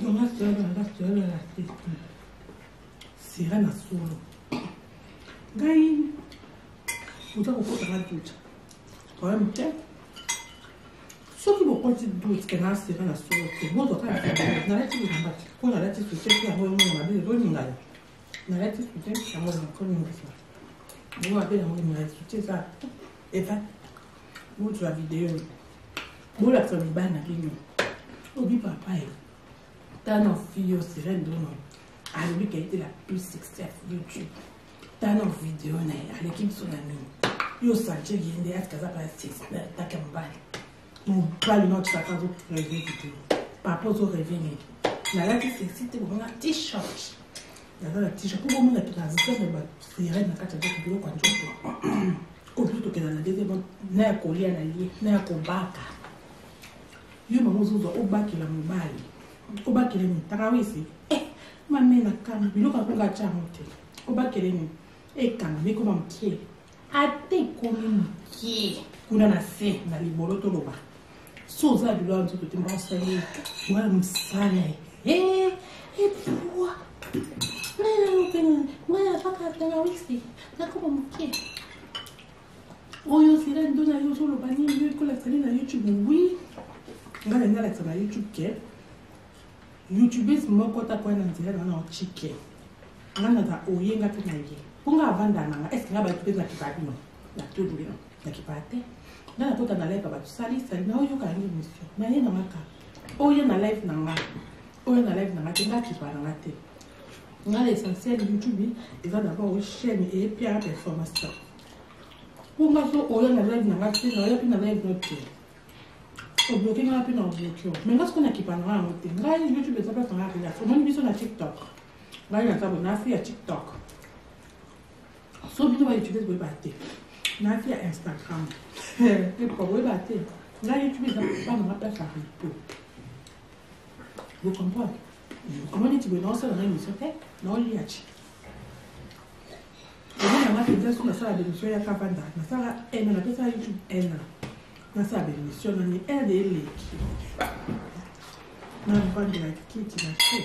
donc naserai te serai na solo ngai oza kokotaka doute problème te soki bokoti doute ke nasera na solo te bozwaka nalati bilamba te mpo nalati soutien mpe yango emona mabe ezoningana nalati soutien yango nakoningisa yango mabe yango eninga soutien eza eva bozwa video bolakisa mibali na bino obi papa ye tana fille yo sirene dono alobi qu'elle était la plus successful YouTube tana video na ye aleki biso na mini yo santie yende atikaza pa taka mobali mobali na otikaka azoreve video papa ozoreve nini nalaki sexy te bomona t-shirt naza na t-shirt mpo bomona transition na basirene na kati ya biloko biloko ya nzoto obiso tokenda na deuxième na ya kolia na lie na ya kobaka yo mama ozozwa obakela mobali obakele nini taka wisi mame na kama biloko akonga atya yango te obakele nini ekanga mekoma mokie ate ekomi mokie kuna na se na libolo toloba so oza bilo ya nzoto te mbasali wana mosala epua ngai afaka tanga wisi nakoma mokie oyo sila ndo na yo ozoloba nini yo ekolakisali na youtube wi ngai nalingi alakisa na youtube ke youtubese moko takoya na nzela na ochike ngai naza oyenga mpe na ye mpo ngai avanda nanga eske ngai bayoutubese nakipa bino natolu bino nakipa te ngai nakota na live bato salisali na oyoka yango émission naye nanga kaka oyo na live nanga oyo na live nanga te ngai kipa nanga te ngai l'essentiel youtube eza d'abord chaîne eyepiaka performance mpo ngai so oyo na live nanga te na oyo mpe na live no te obloke ngai mpe na obloke mais ngai sikoyo nakipa nanga yango te ngai youtube eza place nanga relax omoni biso na tiktok ngai naza bo nafi ya tiktok so bino bayoutubese boyeba te nafi ya instagram epo boyeba te ngai youtube eza bananga place ya repo vous comprenez omoni ti boye naosala na émission te naolia ti omona nga mpenza so nasala bémission ya kavanda nasala ena napesala youtube ena nasala bémission nani ena de eleki navandela kiti na te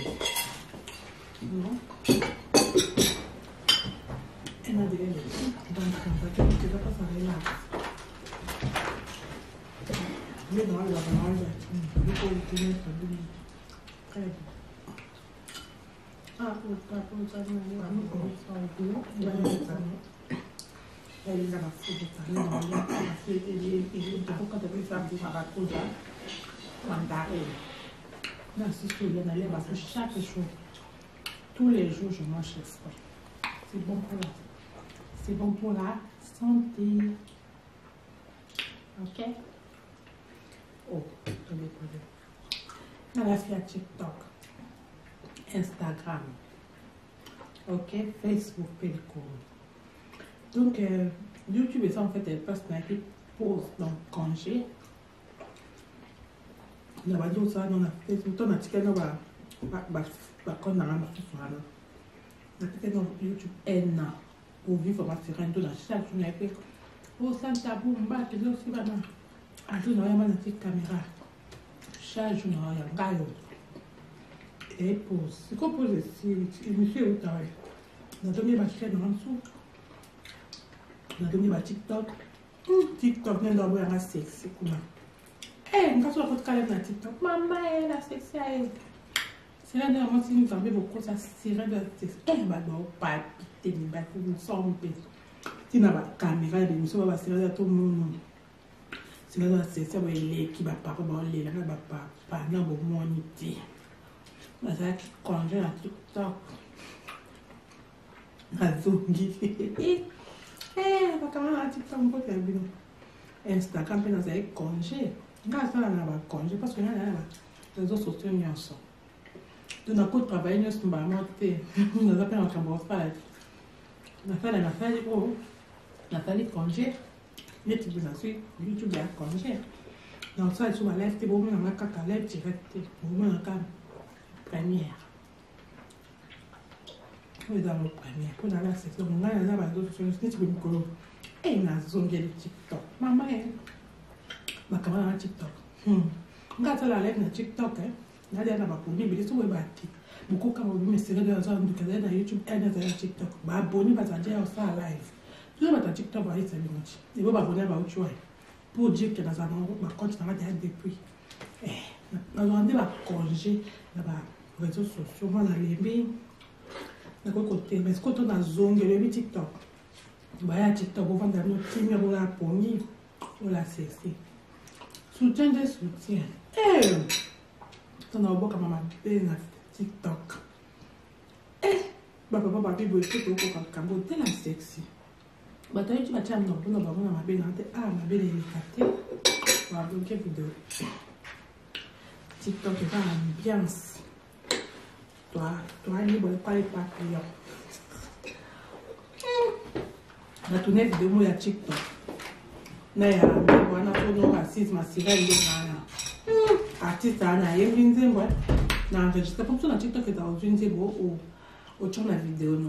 ena de eleki eza pasa relax ye naolelaka naolia yokolikimesabili chaque jour, tous les jours, je mange ça. C'est bon pour la santé. Ok? Oh, je vais poser. On a fait TikTok, Instagram, ok, Facebook, Pelco. Donc, YouTube est ça en fait des personnalités pause, donc congé. On a dit ça, on a Facebook, on a dit qu'on a YouTube N pour vivre ma sirène de la chaque journée. Oh, ça tabou, on va te dire aussi, madame. À tout, on a une caméra. Chaque jour, on a un gaillot. Et pause. C'est qu'on pose ici, monsieur au travail. On a donné ma chaîne en dessous. On a donné ma TikTok. TikTok, on a donné un sexe. Eh, on a fait votre calme dans TikTok. Maman, elle a sexe. C'est là, normalement, si nous avons beaucoup, ça serait de sexe. On va pas piter, mais nous sommes. Si on a la caméra, nous sommes à tout le monde. c'est là c'est ça les qui va pas les là va pas non bon moniter ça qui congé à TikTok à zongi pas comment à TikTok on peut faire bien Instagram peut dans un congé grâce à la congé parce que là les réseaux sociaux n'y en sont de notre travail nous sommes pas monter nous appelons en camp pas la fait la fait congé mais tu peux aussi YouTube a congé donc ça sur la live tu peux même mettre ta live direct ou même en première oui dans le première pour dans la section on a là bas d'autres choses tu peux me et na zone de TikTok maman ma caméra na TikTok ngata la live na TikTok na dia na ba pour ni bi so we ba ti beaucoup quand on me serait dans un truc na YouTube et na TikTok ba abonné ba ta dia ça live tu vas ta TikTok ba c'est bien et ba abonné ba tu vois pour dire que dans un ma compte na dia depuis na on va congé là ba réseaux sociaux on a les na côté mais quand on a zone le TikTok ba ya TikTok on va dans notre team on la poni on la cessé soutien de soutien on a beaucoup comme ma na TikTok papa papi boy ko ko kambo tela sexy but I tu acham no no ba na be na te ma be le kate wa bo ke video TikTok est une ambiance toi ni boy pas yo na tourner vidéo mo ya TikTok na ya wana ko no racisme sirène de na artiste ana yebinze moi na enregistré pour ça na TikTok est en une zéro au tchon la vidéo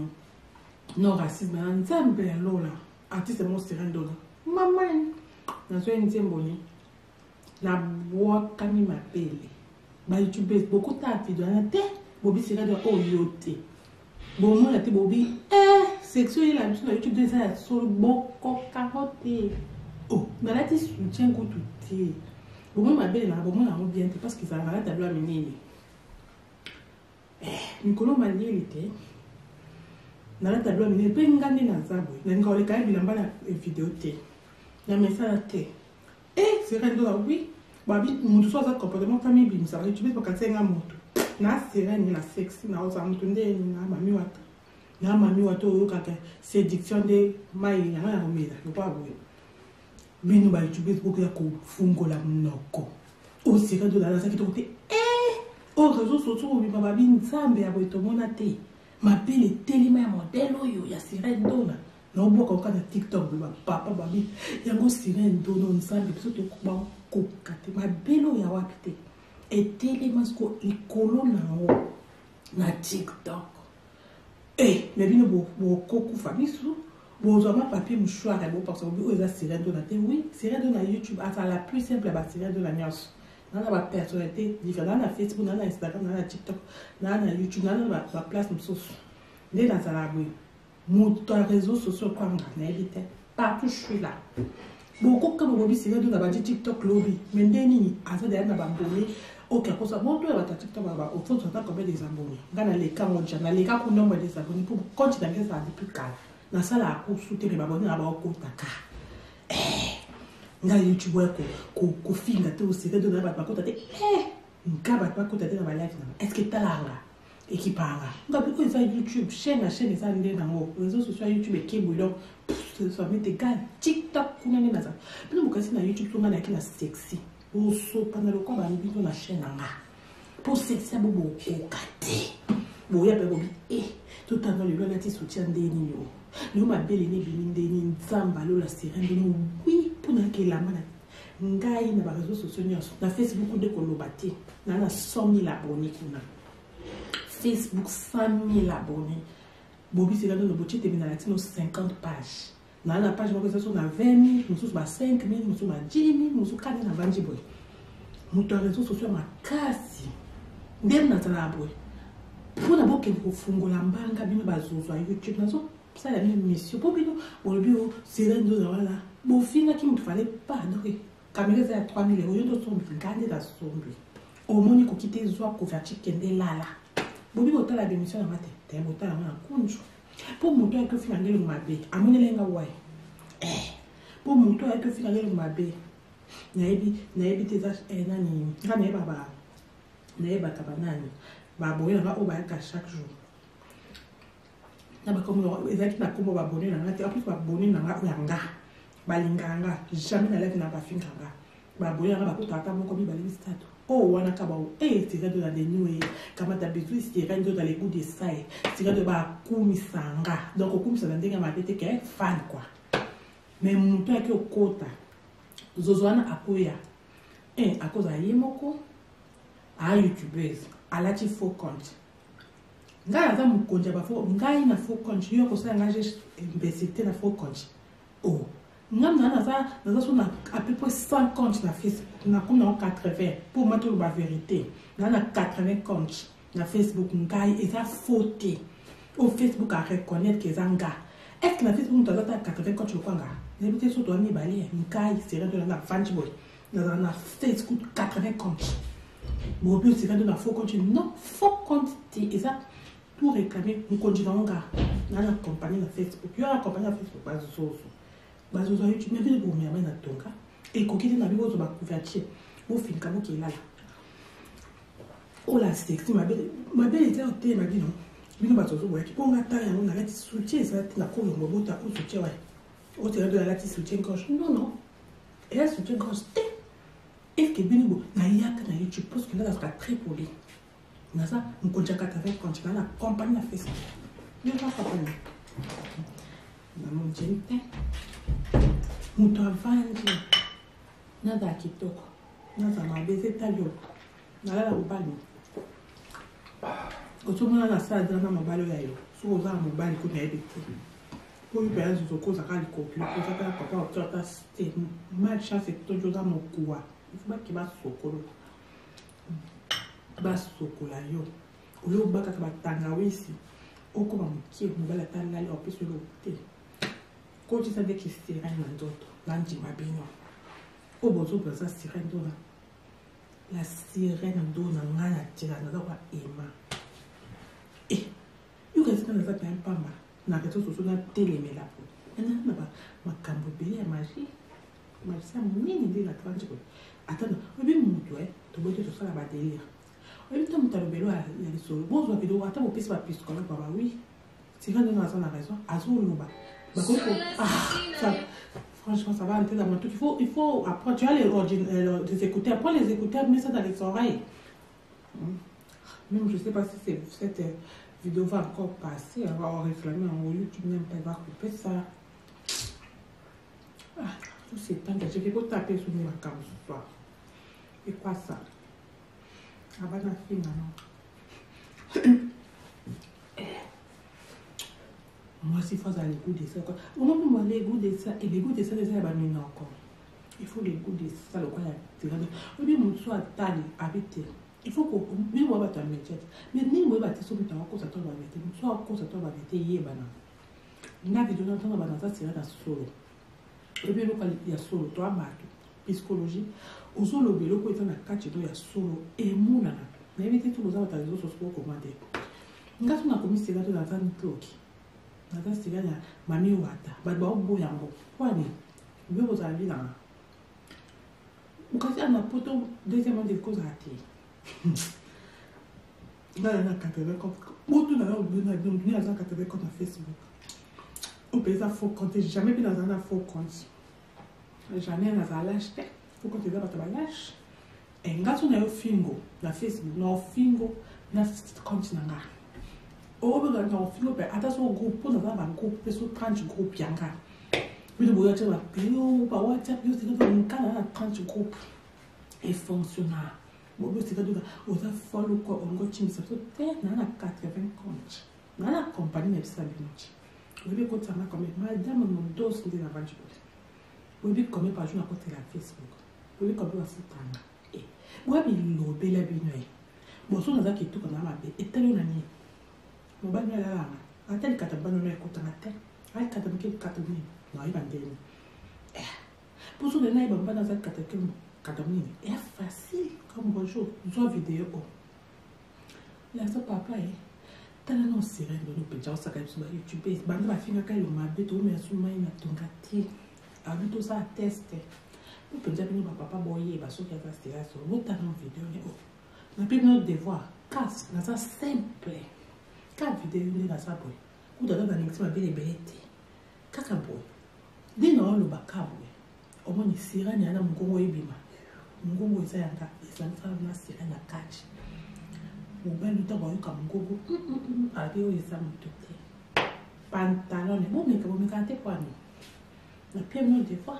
non racisme en zambe lola artiste mo sirène de maman na so une zemboni la bois kami mapele ba YouTube beaucoup ta vidéo na te bobi sirène de yote bon moi la te bobi sexuel la sur YouTube de ça sur beaucoup carotte oh na la ti soutien ko tout bon moi mapele na bon moi na bien parce que ça va la tableau menini Nicolas Mali était dans la tableau menini pe ngandi na zabo na ngole kai bilamba na vidéo te na message te c'est rien de là oui babi mutu so za comportement famille bim ça tu peux pas casser nga moto na sirène la sexy na oza mutu ndeni na mami watu oyo kaka séduction de mai na ya romela no pas boye bino ba tu peux beaucoup ya ko fungola mnoko o sirène de la ça qui te côté au réseau sociaux on va babi nzambe ya boye to mona te mapele telima ya modèle oyo ya sirène dona no boka ka na TikTok ba papa babi yango sirène dona nzambe biso to ba ko kate mabelo ya wapite et telima sko likolo na TikTok mais bino bo koku fabisu bo zama papier mouchoir et bo parce que bo eza sirène dona te oui sirène dona YouTube à la plus simple ba sirène dona nyos na ba personnalité différente na Facebook na Instagram na TikTok na YouTube na ba place msoso nde na sala boy moto réseaux sociaux quoi na éviter partout je suis là beaucoup comme bobi sirène dona ba TikTok lobby mais ndeni aza derrière na ba mboni ok pour ça bon toi ba TikTok ba au fond ça combien des abonnés ngana les cas mon channel les cas pour nombre des abonnés pour continuer ça depuis quand na sala ko soutenir ba abonnés na ba ko taka nga YouTube ko finga te sirène dona ba ko tate ngaba ba ko tate na ba live na est-ce que tu là équipara nga bi ko ça YouTube chaîne ça ndé na ngo réseaux sociaux YouTube et kebulon ça met égal TikTok kuna ni naza bino mukasi na YouTube to ngana kina sexy o so panalo ko ba mbito na chaîne nga pour sexy bobo ko kate bo ya pe bobi tout à l'heure le gars ti soutien ndeni yo le ma belle ni bini ndeni nzamba lo la sirène no oui pour na ke la mana ngai na ba réseaux sociaux nyos na Facebook de ko lobati na 100 000 abonnés kuna Facebook 100 000 abonnés bobi c'est là dans le boîtier te bina latino 50 pages na la page moi que ça sont na 20 000 nous sommes 5 000 nous sommes 10 000 nous sommes 4 000 na banji boy muto réseaux sociaux ma kasi ndem na tala boy pour na boke ko fungola mbanga bino bazozo à YouTube nazo ça la même mission pour bino au bio sirène de voilà bon finga qui me fallait pas donc caméra à 3 000 euros de sombi gande da sombi au moni ko kite zo ko verti kende lala bobi botala bémission na mate te botala na kunju pour moto que finangelo mabe amonelenga wai pour moto que finangelo mabe nayebi te eza nani nga nayebaka banani babone nanga oyo bayaka chaque jour na bakombo ezalaki na kombo babone nanga te en plus babone nanga oyo yanga balingaka nga jamais na leve na bafinga nga babone nanga bakotaka ata moko mibale misato oyo wana ka bao tira de la denue kamata besoin tira de dans les goûts de ça tira de bakumisa nga donc okumisa na ndenge mabe te ke fan quoi mais moto yaki okota zozo wana akoya akoza ye moko youtubeuse alati faux compte ngai aza mokonzi ya bafaux ngai na faux compte yo kosala nga je imbécilité na faux compte nga naza so na à peu près 100 comptes na Facebook na kuna 80 pour moi tout la vérité na 80 comptes na Facebook ngai eza faute au Facebook à reconnaître que zanga est-ce que na Facebook tu as 80 comptes le kwanga n'habite surtout ami bali ngai c'est de la fancy boy na Facebook 80 comptes bon plus c'est de la faux compte non faux compte et ça tout réclamer nous continuons nga na compagnie na Facebook yo la compagnie na Facebook pas bazozo YouTube mais vile bomia na tonga et kokiti na bibo zo ba couverture bo finka bo kelala ola sexy ma belle était au thème bino bino bazozo boya ki ponga ta yango na lati soutien ça na ko yombo bota ko soutien ouais au terrain de la lati soutien gauche non et la soutien gauche est-ce que bino bo na yaka na YouTube parce que là ça sera très poli na ça on continue avec quand tu vas la compagnie na Facebook yo va compagnie na mon gente mutu avandi naza kitoko naza mabeze talio nalala mobali otomona na sala aza na mobali oyo yayo soki oza na mobali ko nayebi te po oyo mpenza zokozaka likoki okozaka na papa otiata te malchance etoki oza mokuwa ifo baki basokolo basokola yo oyo obakaka batangawisi okoma mokie mobali atalali opesi olo te quand tu savais que c'est rien d'autre, là tu m'as bien. Au bout de ça, sirène d'eau. La sirène d'eau n'a rien à tirer dans la Emma. Et il reste dans la pamba. N'a pas tout sur la télé, mais là. Maintenant, ma cambobée à magie. Ma ça m'a idée la 30 secondes. Attends, oui, mon doigt, tu vois, tu ça la délire. Oui, tu m'as dit, il y a des choses. Bon, je vais vidéo, attends, on peut se faire plus comme ça. Oui, sirène d'eau n'a pas raison. Azul, franchement ça va entrer dans mon truc. Il faut apprendre. Tu as les écouteurs, prends les écouteurs, mets ça dans les oreilles. Même je sais pas si cette vidéo va encore passer, elle va réfléchir en YouTube, même pas, elle va couper ça. Tout c'est temps que je vais taper sur ma cam ce soir. Et quoi ça? Ah bah la fille maintenant. Moi, si faut aller goûter ça, quoi. Au moment où on les goûter ça, et les goûter ça, les ça, encore. Il faut les goûter ça, le quoi, il y a. Ou bien, mon soit tali, habité. Il faut qu'on. Mais moi, va t'en mettre. Mais ni moi, va te sauver ta cause à toi, va mettre. Soit cause à toi, va mettre, yé, bana. N'a vidéo dans ton banana, ça, c'est là, solo. Et bien, il y a solo, toi, matou. Psychologie. Au solo, le loco est dans la carte, il y a solo. Et mouna. N'invitez tous les autres à les autres sociaux pour commenter. Nous avons commis ces gâteaux dans un bloc. Nata sika ya mami wata bato baobo yango kwani obe kozala bilanga okasi ana poto deuxième de cause ate ngala na 80 compte moto na yo na duni aza 80 compte na Facebook opeza faux compte jamais mpe nazala na faux compte jamais nazala lâche te faux compte eza bato balâche ngaso na yo fingo na Facebook na ofingo na compte na nga oh ben non filo ben attention au groupe pour avoir un groupe parce que 30 groupes yanga puis le boulot tu vas payer par WhatsApp c'est que dans le canal 30 groupes et fonctionnaire bon c'est que on va follow quoi on go team ça tout est na 80 comptes na la compagnie mais ça bien on veut que ça m'a comme madame mon dos de la vente on veut comme par jour à côté la Facebook on veut comme ça tanga et moi mais lobé la binoy bon so na qui tout comme na et tellement nani mobali ya la atali katabano na ekotanga te ai katabike katabini na iba ndeni pour ce na iba mbana za katabini est facile comme bonjour zo vidéo la so papa tala no sirène no peja o saka sur YouTube bande ba finga ka yo mabe to me asuma ina tongati abito sa teste vous pensez que nous papa boyer parce qu'il y a ça c'est ça vous t'as une vidéo on a pris notre devoir casse dans ça simple quatre vidéos dans ça boy ou dans un exemple belle belete kaka boy dino lo bakabwe au moins sira ni ana mgongo ibima mgongo isa yanga isa na sira na kachi mobile utaba yuka mgongo abiyo isa mtote pantalon bon mais comme me canter quoi non na pire non des fois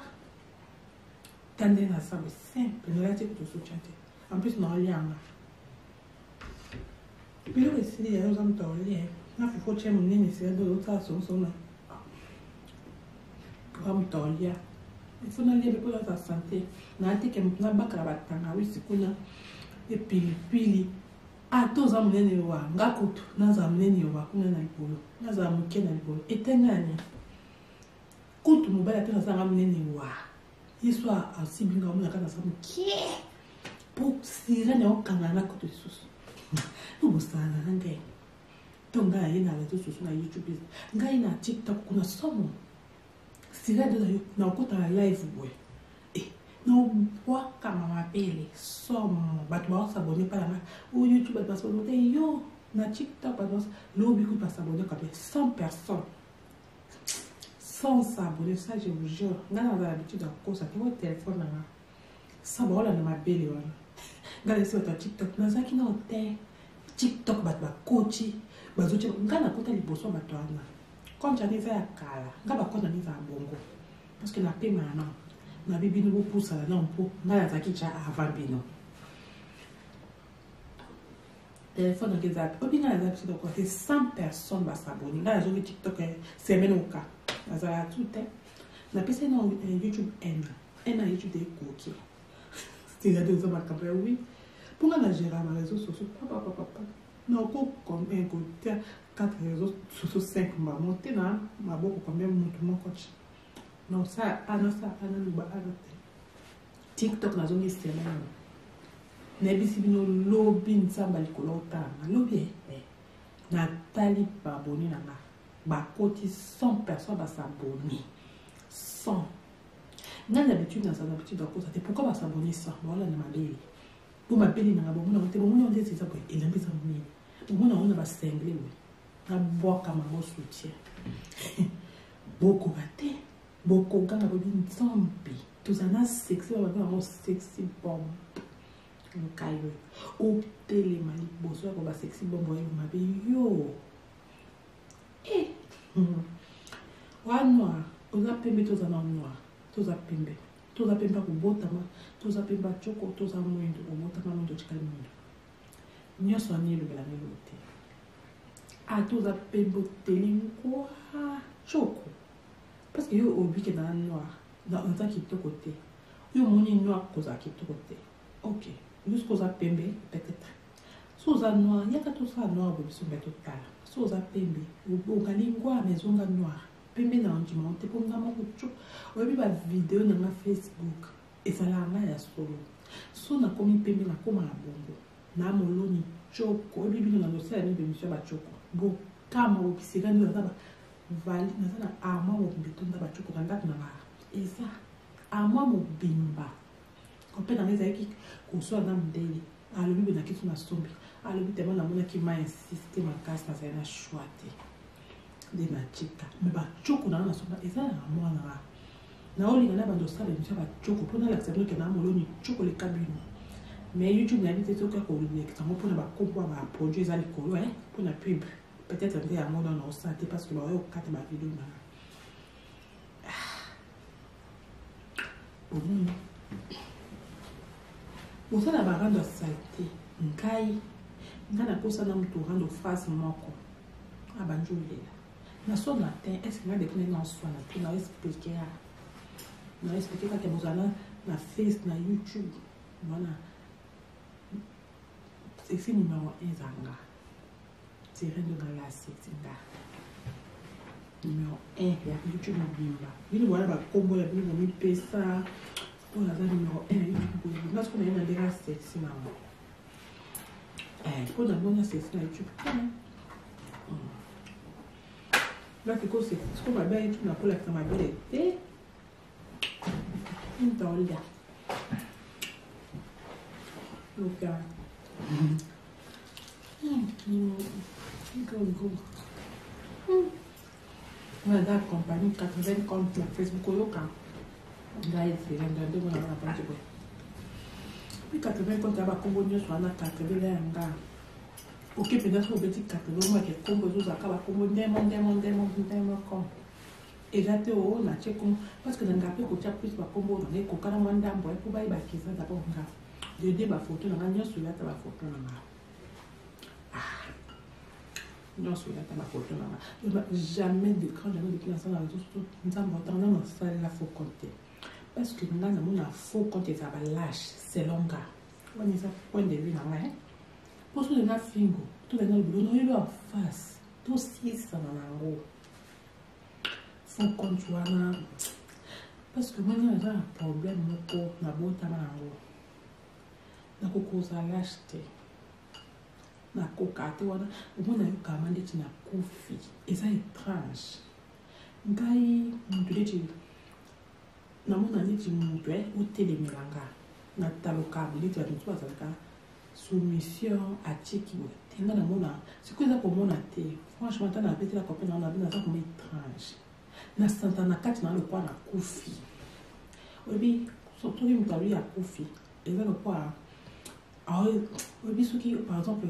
tandis na ça simple ne lâchez que tout chanter en plus non lien puis le aussi il y a aux hommes lien na faut que mon nez c'est de l'autre son na comme tolia il faut aller pour la santé na ati que na bakara batanga wisi kuna et pili a toza munene wa ngakutu naza munene wa kuna na libolo naza muke na libolo etengani kutu mobala tena sanga munene wa histoire asibinga muna kana sa muke pour sirene okanga na kutu susu ubusana nge tonga ina leto susu na YouTube ngai na TikTok kuna somo sirene na okuta live boy non bois comme ma pelle somme battement s'abonner par la main ou YouTube va s'abonner yo na TikTok va l'obi coup pas s'abonner comme 100 personnes sans s'abonner ça je vous jure n'a l'habitude de cause à votre téléphone là ça va là ma belle voilà regardez sur ta TikTok na ça qui n'a pas TikTok ba coach ba zote ngana kota liboso ba toana quand j'arrive à kala ngaba kona ni za bongo parce que na paie maintenant na bibi nous pousse là non pour na zaki cha avant bino téléphone que zap obina la zap donc c'est 100 personnes va s'abonner là sur TikTok c'est même au cas ça tout na pese non YouTube n YouTube de coquille c'est la deuxième campagne oui pour la gérer ma réseaux sociaux papa non ko combien côté 4 réseaux sociaux 5 m'a monté na ma beaucoup combien mon coach non ça ana le ba arrêté TikTok na zone sema na bisi bino lobby nsamba likolota na lobby na tali ba abonné na ba koti 100 personnes ba s'abonner 100 na l'habitude dans une habitude à cause ça pourquoi ba s'abonner ça voilà na mabeli pour mabeli na ba mona te mona on ça pour il a besoin de mona on ba sengler oui na boire comme un soutien beaucoup raté beaucoup ganga bobi nzambi tozana sexy ba ba sexy bomb le caillou au télé mali boso ko ba sexy bomb yo mabe yo wanwa oza pembe tozana noir toza pembe ko botama toza pemba choko toza mwendo ko botama mwendo chikali mwendo nyoso ani le bela melote a toza pembe telingo choko parce que yo obi que dans noir dans un temps qui te côté yo moni noir cause qui te côté ok jusqu'aux a pembe peut-être sous a noir il y a tout ça noir bo so beto total sous a pembe o galingwa maison ga noir pembe na ndimo te ko ngama ko chu obi ba vidéo na Facebook et ça la ma ya solo so na komi pembe na koma bongo na moloni choko obi bino na losa ni be monsieur ba choko bo kama o bisika ni na vali nazana ama mobimba ba choko kanda na ba eza ama mobimba kopena meza yiki ko so na mdele alobi na kitu na sombi alobi tellement na mona ki ma insiste ma casse na ça na choite de na chika me ba choko na somba eza na mona na oli na ba ndosa be misa ba choko pona la sabino ke na moloni choko le kabino mais YouTube na vite to ka ko le ke tamo pona ba kompo ba produit za likolo pona pub peut-être un peu à moi dans nos santé parce que l'on a quatre ma vidéo pour ça la barre de saleté nkai ngana kosa na mtu rando face moko abanjule na so na ten est-ce que na dépendre dans soi na puis na expliquer que vous allez na face na YouTube voilà c'est fini numéro 1 zanga c'est rien de dans la secteur numéro 1 ya YouTube mobimba bino voilà ba combo ya bino mi pesa pour la numéro 1 YouTube parce qu'on a une déjà sexy maman pour la bonne sexy na YouTube là c'est quoi c'est ce qu'on va bien YouTube na pour la ma belle une taolia Ok. Go. On a la compagnie 80 comptes sur Facebook au local. Là, il fait un peu de la page. Puis 80 comptes à la Congo, sur la 80 là. Ok, peut-être au petit 80, moi qui est Congo, sur la Congo, démon, comme. Et là, tu as un check parce que dans le cas où tu as plus de Congo, on est coca dans mon dame, pour aller qui ça d'abord. Je dis ma photo, on a sur la photo. Non, celui-là, tu as ma photo. Jamais de quand jamais de classe dans la réseau sociaux. Nous avons entendu dans ça, il faut compter. Parce que nous avons un faux compte et ça va lâcher. C'est long. On est à point de vue. Pour ceux qui ont fait tout le monde, nous avons en face. Tout si ça dans la roue. Faut qu'on soit là. Parce que moi, j'ai un problème. Nous avons un bon temps dans la roue. Nous avons ça lâcher. Na kokate wana ubona yokama ndeti na kufi eza étrange ngai muntu leti namona ndeti muntu otelemelanga na taloka ndeti bato mosusu bazalaka soumission atiki te nga namona sikoyo eza komona te franchement ta napetela copain nanga nabi naza koma étrange na santa na kati na lokwa na kufi oyebi soki moto abi ya kufi eza lokwa oyebi soki par exemple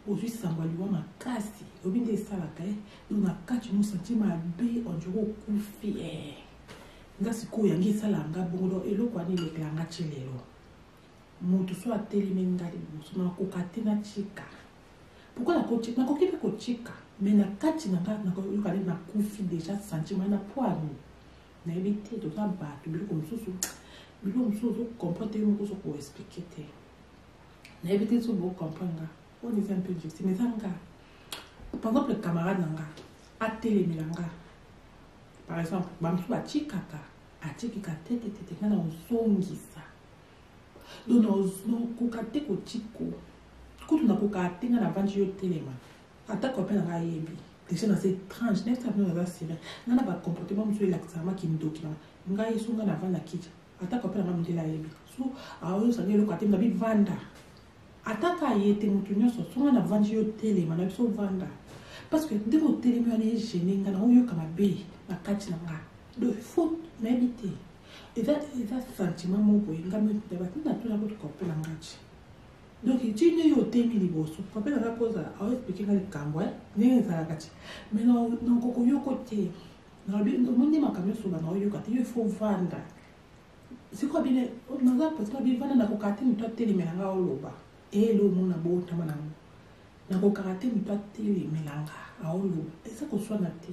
aujourd'hui sangwaliwa makasi obinde esalaka donc na kati mosanti mabe ondiro okufi nga sikoyo yangi esalanga bongo donc eloko wana elekelanga ti lelo moto so atelemi nga liboso nakoka te natika pourkui nakoki mpe kotika mais na kati na nga nakoyoka nde nakufi déjà sentiment na poani nayebi te toza bato biloko mosusu ozokomprendre te yo moko sokoexplike te nayebi te so bocomprendre nga on est un peu difficile mais ça par exemple le camarade nanga a télémilanga par exemple bamsu batikaka atikika tete nga na ozongisa donc nakoka te kotiko kutu nakoka te nga na vandi yo telema ata copain nanga ayebi déjà na c'est étrange net ça naza sire nga na bacomportement mosusu elakisaka kindoki ngai so nga na vanda kiti ata copain nanga mondela ayebi so aoyosanga eloko ate ngabi vanda ataka yete mutu nyonso songa na vandi yo telema na biso vanda parce que ndenge otelemi wana egene nga na oyoka mabe na kati na nga donc il faut nayebi te eza sentiment moko ngabatinatuna koto kope na ngati donc tini oyo otemi liboso kope na nga koza aoexplike nga likambo ndenge ezalaka ti mais nakoko yoko te omoni makambo nyonso bana oyoka te yo il faut vanda sikoyo bine naza peut-être bivanda nakoka te moto atelemela nga oloba elo mona botama nango nakokaka te moto atelemelanga aoloba eza koswana te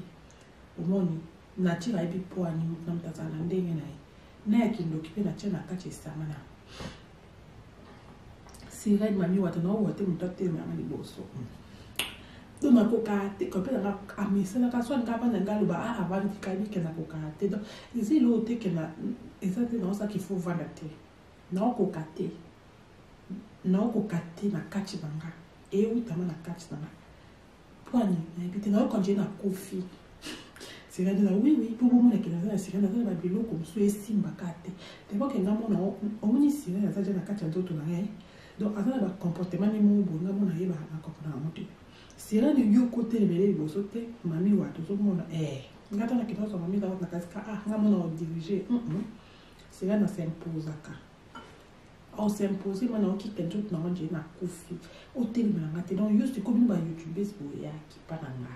omoni nature ayebi po ani moto na moto azala na ndenge na ye na ya kindoki mpe nature na kati esanga na sirene mami wata naowa te moto atelemelanga liboso donc nakokaka te kope nanga ameselaka so nga bana nga aloba avandi kayebi ke nakokaka te donc eza eloo te ke eza te naosaki fo vanda te naokoka te naokoka te na kati na nga eutama na kati na nga poani nayebi te nayoka nje na kofi sirene na oui mpo bomonake naza na sirene naza na babiloko mosusu esimbaka te tepoke nga mona omoni sirene aza nje na kati ya nzoto na ye donc aza na bacomportement ne moo boye nga mona yeba nakomprendre yango te sirene yo kotelemele liboso te mami wato ozomona nga ta nakenda so mami ezalaka na kasi ka nga mona odirige sirene asimposaka os'impose mana okika nzoto nango nje na kufi otelemelanga te donc yo sikoyo bino bayoutubese boyaki mpa na nga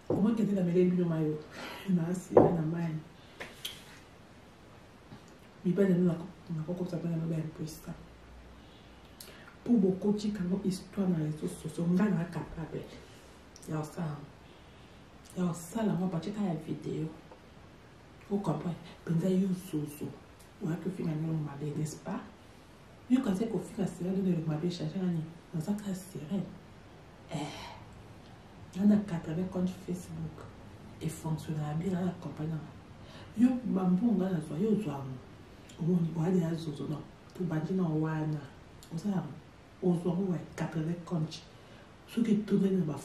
omaki ete namele bino mayo nasila na mai mibali no nakokota mpe nano baimposa mpo bokotikango histoire na réseau sociaux nga na capable ya osala ngo batika ya video vous comprenez, penza yo soso wa que finga no mabe n'est-ce pas yo quand c'est qu'on finga sirene de le mabe changer nani dans ça ka sirene on a 80 compte Facebook et fonctionne bien la compagnie yo bambonga na zo yo zwamu omoni wa de azozo no to bandina wana osala ozo wa 80 compte ce que tout le monde va